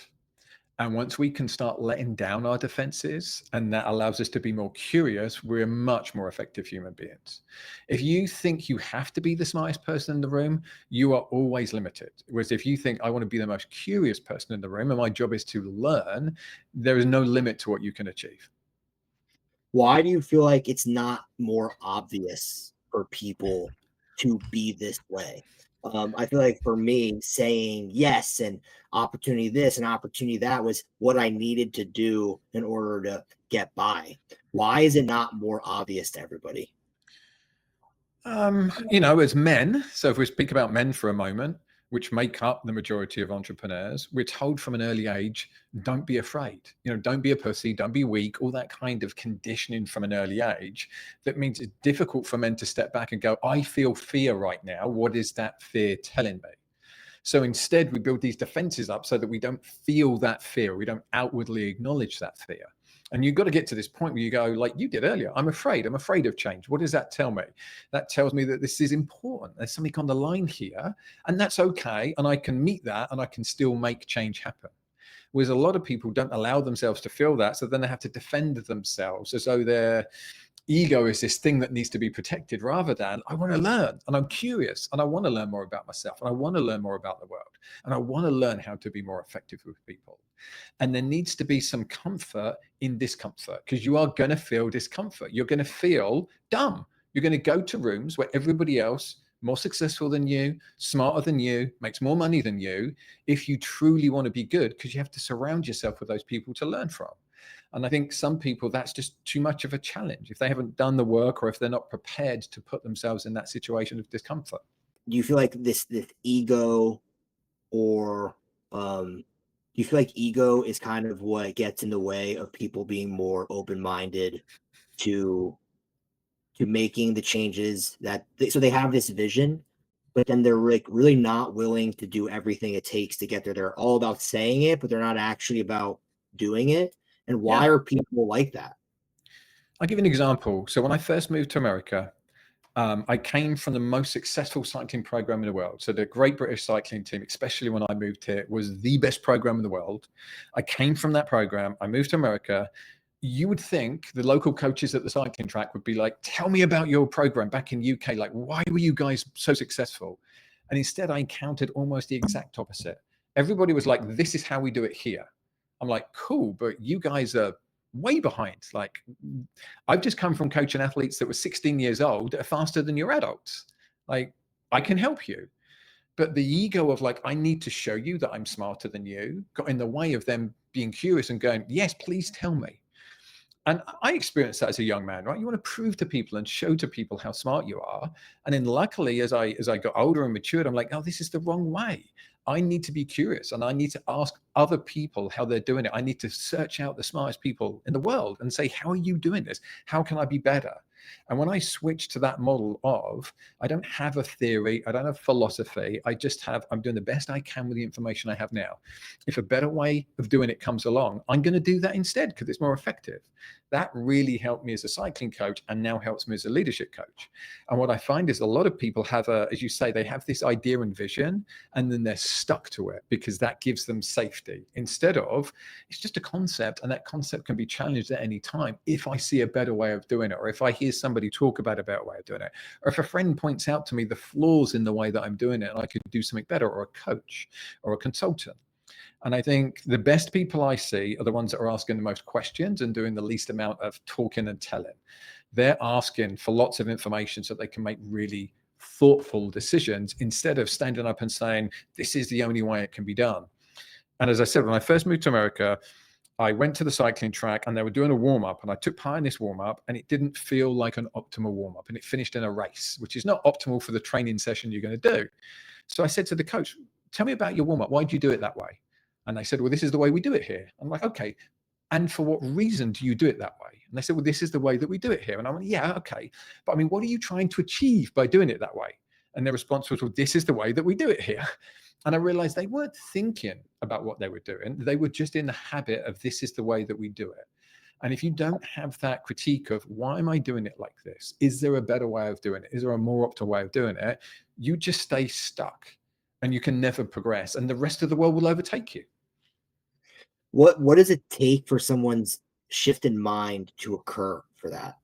And once we can start letting down our defenses, and that allows us to be more curious, we're much more effective human beings. If you think you have to be the smartest person in the room, you are always limited. Whereas if you think, I want to be the most curious person in the room and my job is to learn, there is no limit to what you can achieve. Why do you feel like it's not more obvious for people to be this way? I feel like for me, saying yes and opportunity this and opportunity that was what I needed to do in order to get by. Why is it not more obvious to everybody? As men, so if we speak about men for a moment, which make up the majority of entrepreneurs, we're told from an early age, don't be afraid. Don't be a pussy, don't be weak, all that kind of conditioning from an early age. That means it's difficult for men to step back and go, I feel fear right now. What is that fear telling me? So instead, we build these defenses up so that we don't feel that fear. We don't outwardly acknowledge that fear. And you've got to get to this point where you go, like you did earlier, I'm afraid of change. What does that tell me? That tells me that this is important. There's something on the line here, and that's okay. And I can meet that and I can still make change happen. Whereas a lot of people don't allow themselves to feel that. So then they have to defend themselves as though their ego is this thing that needs to be protected, rather than I want to learn and I'm curious and I want to learn more about myself and I want to learn more about the world and I want to learn how to be more effective with people. And there needs to be some comfort in discomfort, because you are going to feel discomfort. You're going to feel dumb. You're going to go to rooms where everybody else, more successful than you, smarter than you, makes more money than you, if you truly want to be good, because you have to surround yourself with those people to learn from. And I think some people, that's just too much of a challenge if they haven't done the work or if they're not prepared to put themselves in that situation of discomfort. Do you feel like this ego, or do you feel like ego is kind of what gets in the way of people being more open-minded to making the changes so they have this vision, but then they're like really not willing to do everything it takes to get there. They're all about saying it, but they're not actually about doing it. And Yeah. why are people like that? I'll give you an example. So when I first moved to America, I came from the most successful cycling program in the world. So the Great British Cycling Team, especially when I moved here, was the best program in the world. I came from that program. I moved to America. you would think the local coaches at the cycling track would be like, tell me about your program back in UK. Like, why were you guys so successful? And instead, I encountered almost the exact opposite. Everybody was like, this is how we do it here. I'm like, cool, but you guys are way behind. Like, I've just come from coaching athletes that were 16 years old that are faster than your adults. Like, I can help you. But the ego of like, I need to show you that I'm smarter than you got in the way of them being curious and going, yes, please tell me. And I experienced that as a young man, right? You want to prove to people and show to people how smart you are. And then luckily, as I got older and matured, I'm like, oh, this is the wrong way. I need to be curious and I need to ask other people how they're doing it. I need to search out the smartest people in the world and say, how are you doing this? How can I be better? And when I switched to that model of, I don't have a theory, I don't have philosophy, I'm doing the best I can with the information I have now. If a better way of doing it comes along, I'm going to do that instead because it's more effective. That really helped me as a cycling coach and now helps me as a leadership coach. And what I find is a lot of people have as you say, they have this idea and vision and then they're stuck to it because that gives them safety instead of, it's just a concept and that concept can be challenged at any time if I see a better way of doing it, or if I hear somebody talk about a better way of doing it, or if a friend points out to me the flaws in the way that I'm doing it and I could do something better, or a coach or a consultant. And I think the best people I see are the ones that are asking the most questions and doing the least amount of talking and telling. They're asking for lots of information so they can make really thoughtful decisions instead of standing up and saying, this is the only way it can be done. And as I said, when I first moved to America, I went to the cycling track and they were doing a warm up, and I took part in this warm up, and it didn't feel like an optimal warm up, and it finished in a race, which is not optimal for the training session you're going to do. So I said to the coach, tell me about your warm up. Why do you do it that way? And they said, well, this is the way we do it here. I'm like, okay. And for what reason do you do it that way? And they said, well, this is the way that we do it here. And I went, yeah, okay. But I mean, what are you trying to achieve by doing it that way? And their response was, well, this is the way that we do it here. And I realized they weren't thinking about what they were doing. They were just in the habit of, this is the way that we do it. And if you don't have that critique of, why am I doing it like this? Is there a better way of doing it? Is there a more optimal way of doing it? You just stay stuck and you can never progress, and the rest of the world will overtake you. What does it take for someone's shift in mind to occur for that?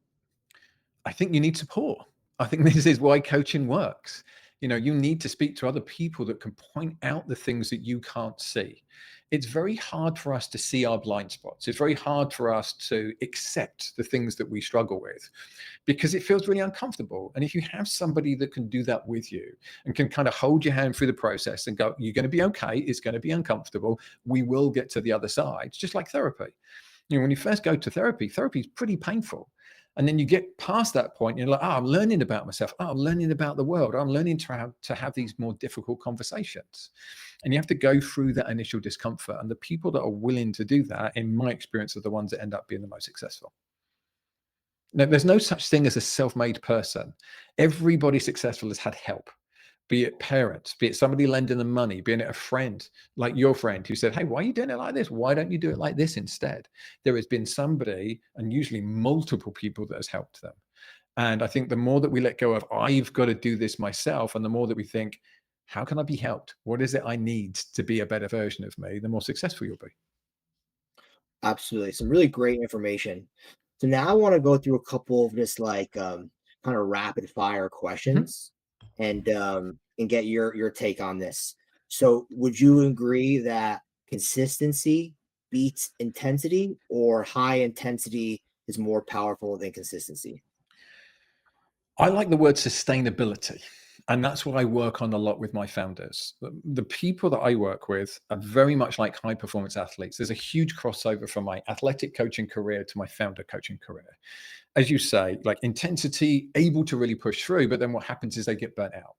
I think you need support. I think this is why coaching works. You need to speak to other people that can point out the things that you can't see. It's very hard for us to see our blind spots. It's very hard for us to accept the things that we struggle with because it feels really uncomfortable. And if you have somebody that can do that with you and can kind of hold your hand through the process and go, you're going to be okay. It's going to be uncomfortable. We will get to the other side. It's just like therapy. When you first go to therapy is pretty painful. And then you get past that point, you're like, I'm learning about myself. I'm learning about the world. I'm learning to have these more difficult conversations. And you have to go through that initial discomfort. And the people that are willing to do that, in my experience, are the ones that end up being the most successful. Now, there's no such thing as a self-made person. Everybody successful has had help. Be it parents, be it somebody lending them money, being it a friend like your friend who said, hey, why are you doing it like this? Why don't you do it like this instead? There has been somebody, and usually multiple people, that has helped them. And I think the more that we let go of, I've got to do this myself, and the more that we think, how can I be helped? What is it I need to be a better version of me? The more successful you'll be. Absolutely. Some really great information. So now I want to go through a couple of just like kind of rapid fire Mhm. questions and get your take on this. So would you agree that consistency beats intensity, or high intensity is more powerful than consistency? I like the word sustainability. And that's what I work on a lot with my founders. The people that I work with are very much like high performance athletes. There's a huge crossover from my athletic coaching career to my founder coaching career. As you say, like intensity, able to really push through, but then what happens is they get burnt out.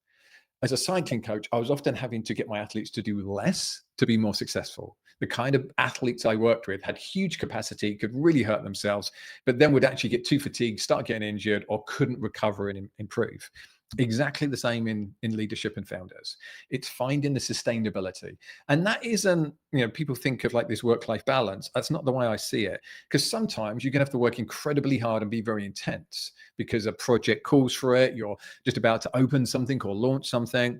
As a cycling coach, I was often having to get my athletes to do less to be more successful. The kind of athletes I worked with had huge capacity, could really hurt themselves, but then would actually get too fatigued, start getting injured, or couldn't recover and improve. Exactly the same in leadership and founders. It's finding the sustainability. And that isn't, people think of like this work-life balance. That's not the way I see it. Because sometimes you're going to have to work incredibly hard and be very intense because a project calls for it. You're just about to open something or launch something.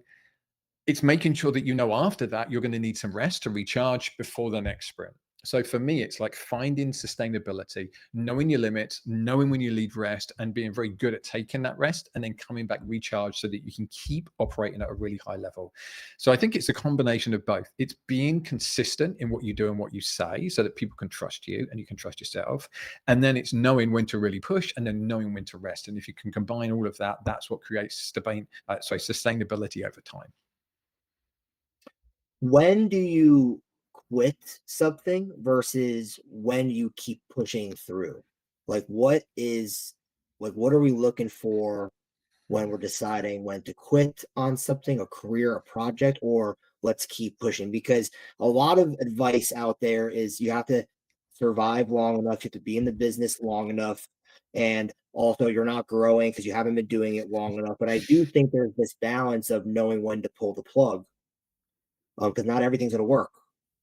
It's making sure that after that, you're going to need some rest to recharge before the next sprint. So for me, it's like finding sustainability, knowing your limits, knowing when you need rest, and being very good at taking that rest and then coming back recharged so that you can keep operating at a really high level. So I think it's a combination of both. It's being consistent in what you do and what you say so that people can trust you and you can trust yourself. And then it's knowing when to really push and then knowing when to rest. And if you can combine all of that, that's what creates sustainability over time. When do you quit something versus when you keep pushing through? Like, what are we looking for when we're deciding when to quit on something, a career, a project, or let's keep pushing? Because a lot of advice out there is you have to survive long enough, you have to be in the business long enough, and also you're not growing because you haven't been doing it long enough. But I do think there's this balance of knowing when to pull the plug, because not everything's going to work.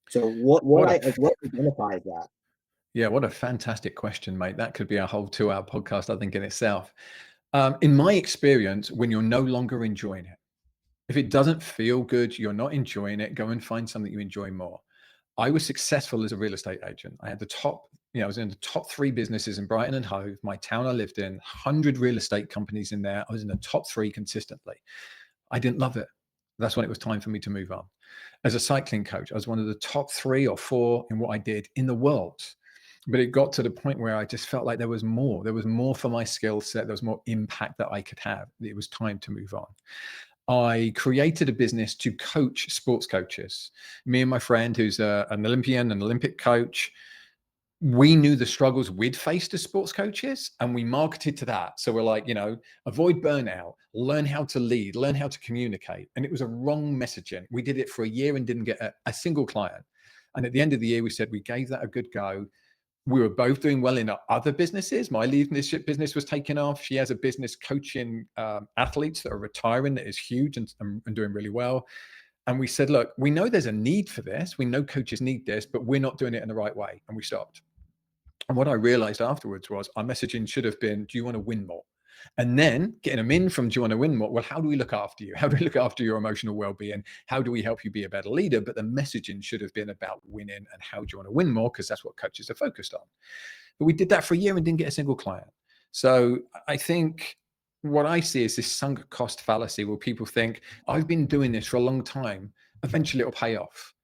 So What a what identifies that? Yeah, what a fantastic question, mate. That could be a whole 2-hour podcast, I think, in itself. In my experience, when you're no longer enjoying it, if it doesn't feel good, you're not enjoying it, go and find something you enjoy more. I was successful as a real estate agent. I had I was in the top 3 businesses in Brighton and Hove, my town I lived in, 100 real estate companies in there. I was in the top 3 consistently. I didn't love it. That's when it was time for me to move on. As a cycling coach, I was one of the top 3 or 4 in what I did in the world. But it got to the point where I just felt like there was more. There was more for my skill set. There was more impact that I could have. It was time to move on. I created a business to coach sports coaches. Me and my friend, who's an Olympian, an Olympic coach, we knew the struggles we'd faced as sports coaches and we marketed to that. So we're like, avoid burnout, learn how to lead, learn how to communicate. And it was a wrong messaging. We did it for a year and didn't get a single client. And at the end of the year, we said we gave that a good go. We were both doing well in our other businesses. My leadership business was taking off. She has a business coaching athletes that are retiring that is huge and doing really well. And we said, look, we know there's a need for this. We know coaches need this, but we're not doing it in the right way. And we stopped. And what I realized afterwards was our messaging should have been, do you want to win more? And then getting them in from, do you want to win more? Well, how do we look after you? How do we look after your emotional well-being? How do we help you be a better leader? But the messaging should have been about winning and how do you want to win more? Because that's what coaches are focused on. But we did that for a year and didn't get a single client. So I think what I see is this sunk cost fallacy where people think, I've been doing this for a long time. Eventually it'll pay off.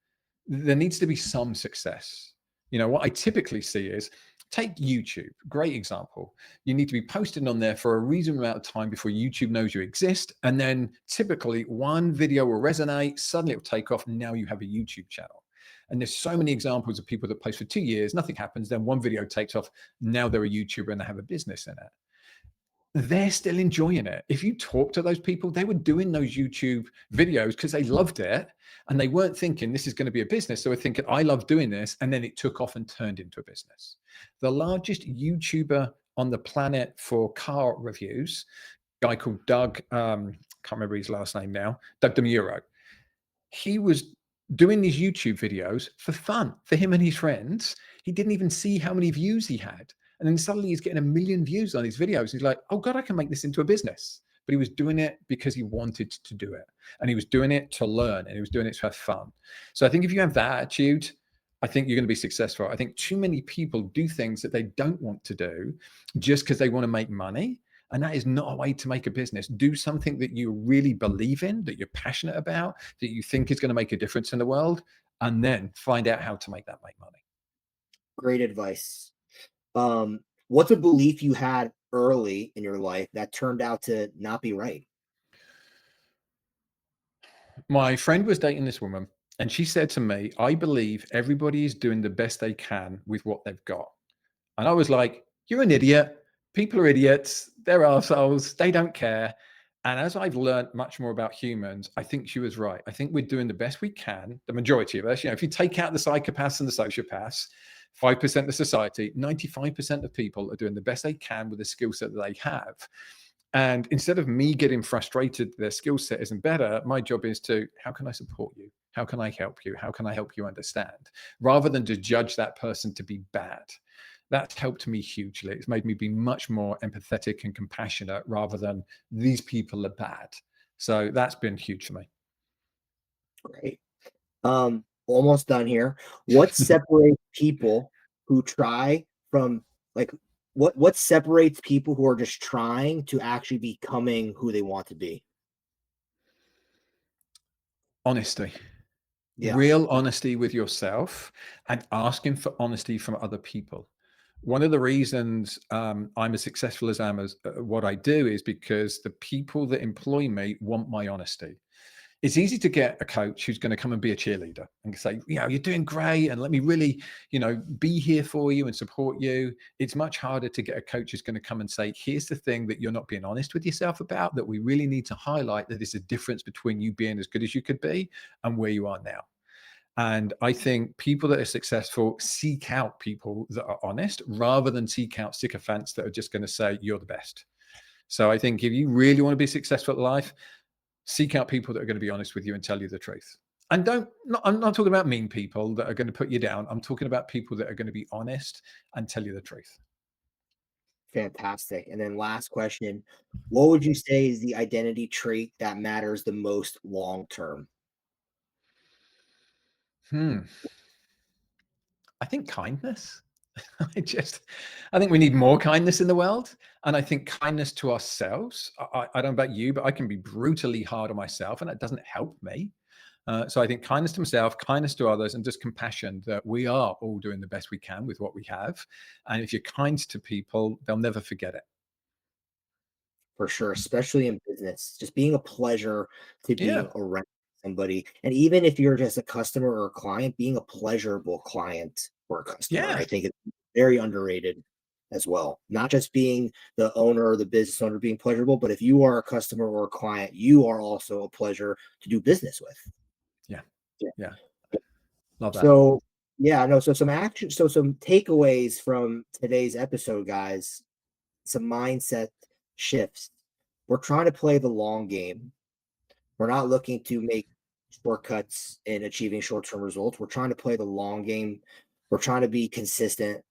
There needs to be some success. What I typically see is take YouTube, great example. You need to be posted on there for a reasonable amount of time before YouTube knows you exist. And then typically one video will resonate, suddenly it'll take off. And now you have a YouTube channel. And there's so many examples of people that post for 2 years, nothing happens. Then one video takes off. Now they're a YouTuber and they have a business in it. They're still enjoying it. If you talk to those people, they were doing those YouTube videos because they loved it and they weren't thinking this is going to be a business. So we're thinking, I love doing this. And then it took off and turned into a business. The largest YouTuber on the planet for car reviews, a guy called Doug, can't remember his last name now, Doug DeMuro. He was doing these YouTube videos for fun, for him and his friends. He didn't even see how many views he had. And then suddenly he's getting 1 million views on his videos. He's like, oh God, I can make this into a business. But he was doing it because he wanted to do it. And he was doing it to learn and he was doing it to have fun. So I think if you have that attitude, I think you're going to be successful. I think too many people do things that they don't want to do just because they want to make money. And that is not a way to make a business. Do something that you really believe in, that you're passionate about, that you think is going to make a difference in the world, and then find out how to make that make money. Great advice. What's a belief you had early in your life that turned out to not be right? My friend was dating this woman, and she said to me, I believe everybody is doing the best they can with what they've got. And I was like, you're an idiot. People are idiots. They're arseholes. They don't care. And as I've learned much more about humans, I think she was right. I think we're doing the best we can. The majority of us, if you take out the psychopaths and the sociopaths, 5% of society, 95% of people are doing the best they can with the skill set that they have. And instead of me getting frustrated their skill set isn't better, my job is to, how can I support you? How can I help you? How can I help you understand? Rather than to judge that person to be bad. That's helped me hugely. It's made me be much more empathetic and compassionate rather than these people are bad. So that's been huge for me. Great. Almost done here. What separates people who try from like what separates people who are just trying to actually becoming who they want to be? Honesty. Yeah, Real honesty with yourself and asking for honesty from other people. One of the reasons I'm as successful as I am as what I do is because the people that employ me want my honesty. It's easy to get a coach who's going to come and be a cheerleader and say, you're doing great, and let me really, be here for you and support you. It's much harder to get a coach who's going to come and say, here's the thing that you're not being honest with yourself about, that we really need to highlight, that there's a difference between you being as good as you could be and where you are now. And I think people that are successful seek out people that are honest rather than seek out sycophants that are just going to say you're the best. So I think if you really want to be successful at life, seek out people that are going to be honest with you and tell you the truth. And I'm not talking about mean people that are going to put you down. I'm talking about people that are going to be honest and tell you the truth. fantastic. And then last question, what would you say is the identity trait that matters the most long term? Hmm. I think kindness. I just, I think we need more kindness in the world. And I think kindness to ourselves. I don't know about you, but I can be brutally hard on myself and that doesn't help me. So I think kindness to myself, kindness to others, and just compassion that we are all doing the best we can with what we have. And if you're kind to people, they'll never forget it. For sure, especially in business, just being a pleasure to Yeah. being around somebody. And even if you're just a customer or a client, being a pleasurable client or a customer, Yeah. I think it's very underrated as well. Not just being the owner or the business owner being pleasurable, but if you are a customer or a client, you are also a pleasure to do business with. Yeah. Yeah. Yeah. Love that. So, yeah, no, so some action, so some takeaways from today's episode, guys, some mindset shifts. We're trying to play the long game. We're not looking to make shortcuts in achieving short-term results. We're trying to play the long game. We're trying to be consistent.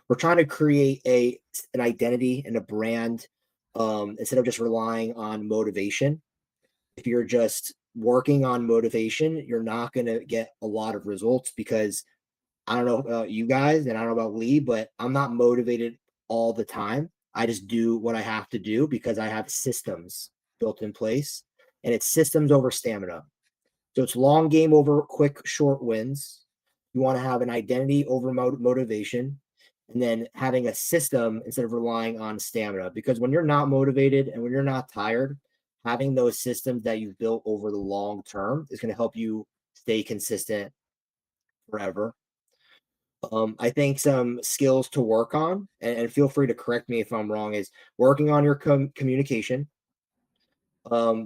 We're trying to create an identity and a brand instead of just relying on motivation. If you're just working on motivation, you're not going to get a lot of results because I don't know about you guys and I don't know about Lee, but I'm not motivated all the time. I just do what I have to do because I have systems built in place and it's systems over stamina. So it's long game over quick, short wins. You want to have an identity over motivation and then having a system instead of relying on stamina. Because when you're not motivated and when you're not tired, having those systems that you've built over the long term is going to help you stay consistent forever. I think some skills to work on, and feel free to correct me if I'm wrong, is working on your communication,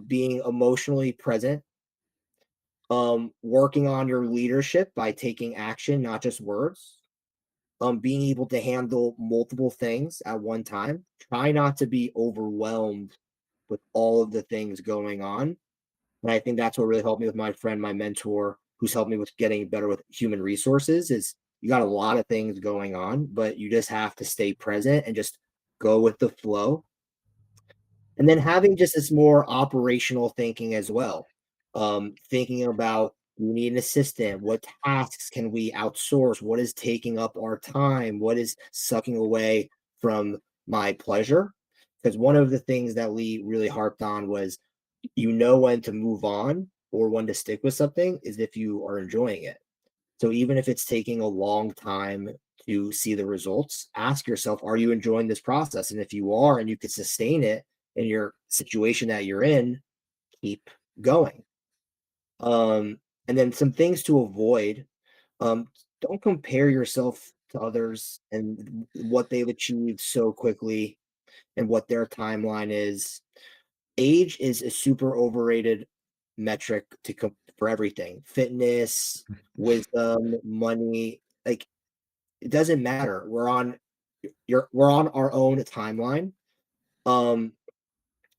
being emotionally present, working on your leadership by taking action, not just words, being able to handle multiple things at one time. Try not to be overwhelmed with all of the things going on. And I think that's what really helped me with my friend, my mentor, who's helped me with getting better with human resources. Is you got a lot of things going on, but you just have to stay present and just go with the flow. And then having just this more operational thinking as well. Thinking about we need an assistant. What tasks can we outsource? What is taking up our time? What is sucking away from my pleasure? Because one of the things that Lee really harped on was you know when to move on or when to stick with something is if you are enjoying it. So even if it's taking a long time to see the results, ask yourself, are you enjoying this process? And if you are and you can sustain it in your situation that you're in, keep going. Um, and then some things to avoid. Don't compare yourself to others and what they've achieved so quickly and what their timeline is. Age is a super overrated metric for everything. Fitness, wisdom, money, like it doesn't matter. We're on our own timeline. Um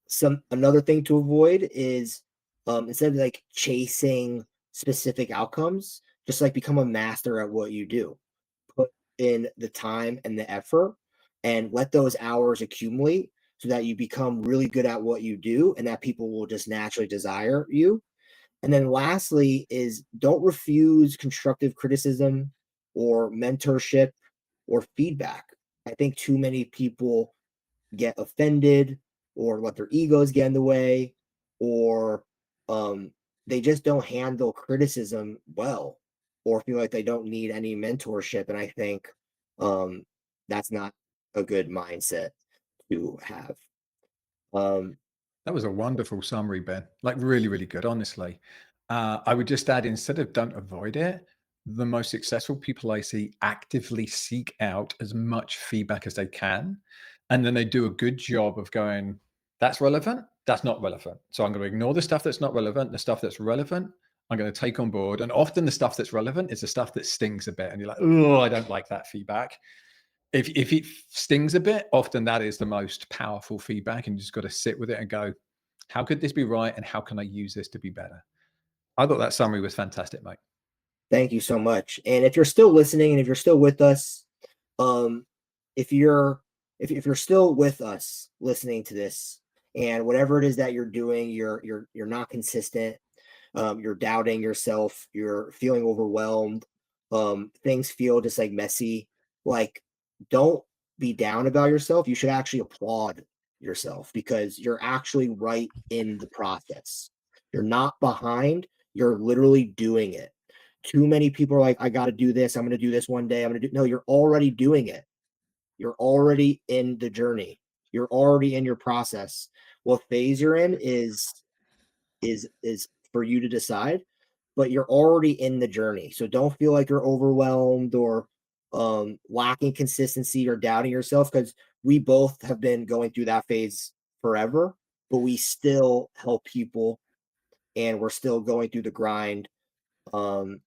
some another thing to avoid is instead of like chasing specific outcomes, just like become a master at what you do. Put in the time and the effort and let those hours accumulate so that you become really good at what you do and that people will just naturally desire you. And then lastly is don't refuse constructive criticism. or mentorship or feedback. I think too many people get offended or let their egos get in the way, or um, they just don't handle criticism well, or feel like they don't need any mentorship. And I think um, that's not a good mindset to have. Um, That was a wonderful summary, Ben. Like really, really good, honestly. I would just add instead of don't avoid it, the most successful people I see actively seek out as much feedback as they can. And then they do a good job of going, that's relevant, that's not relevant. So I'm going to ignore the stuff that's not relevant, the stuff that's relevant, I'm going to take on board. And often the stuff that's relevant is the stuff that stings a bit. And you're like, oh, I don't like that feedback. If it stings a bit, often that is the most powerful feedback, and you just got to sit with it and go, how could this be right, and how can I use this to be better? I thought that summary was fantastic, mate. Thank you so much. And if you're still listening and if you're still with us, um, if you're if you're still with us listening to this, and whatever it is that you're doing, you're not consistent, you're doubting yourself, you're feeling overwhelmed, things feel just like messy, like don't be down about yourself. You should actually applaud yourself because you're actually right in the process. You're not behind, you're literally doing it. Too many people are like, I got to do this. I'm going to do this one day. I'm going to do. No, you're already doing it. You're already in the journey. You're already in your process. What phase you're in is for you to decide, but you're already in the journey. So don't feel like you're overwhelmed or lacking consistency or doubting yourself because we both have been going through that phase forever, but we still help people and we're still going through the grind. Um,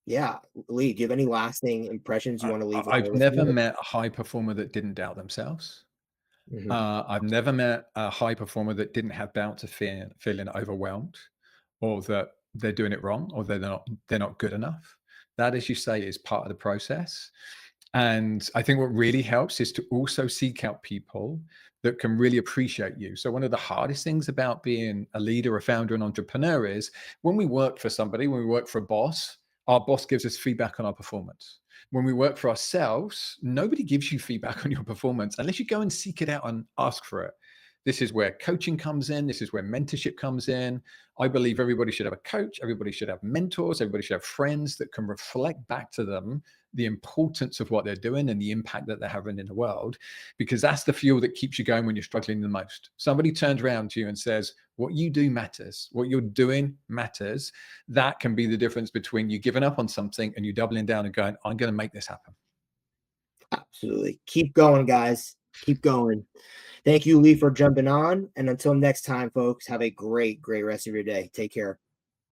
yeah, Lee, do you have any lasting impressions you want to leave with our I've never listeners? met a high performer that didn't doubt themselves. Mhm. I've never met a high performer that didn't have bouts of feeling overwhelmed, or that they're doing it wrong, or they're not good enough. That, as you say, is part of the process. And I think what really helps is to also seek out people that can really appreciate you. So one of the hardest things about being a leader, a founder, an entrepreneur is when we work for somebody, when we work for a boss, our boss gives us feedback on our performance. When we work for ourselves, nobody gives you feedback on your performance unless you go and seek it out and ask for it. This is where coaching comes in. This is where mentorship comes in. I believe everybody should have a coach. Everybody should have mentors. Everybody should have friends that can reflect back to them the importance of what they're doing and the impact that they're having in the world, because that's the fuel that keeps you going when you're struggling the most. Somebody turns around to you and says, what you do matters, what you're doing matters. That can be the difference between you giving up on something and you doubling down and going, I'm going to make this happen. Absolutely. Keep going, guys. Keep going. Thank you, Lee, for jumping on. And until next time, folks, have a great, great rest of your day. Take care.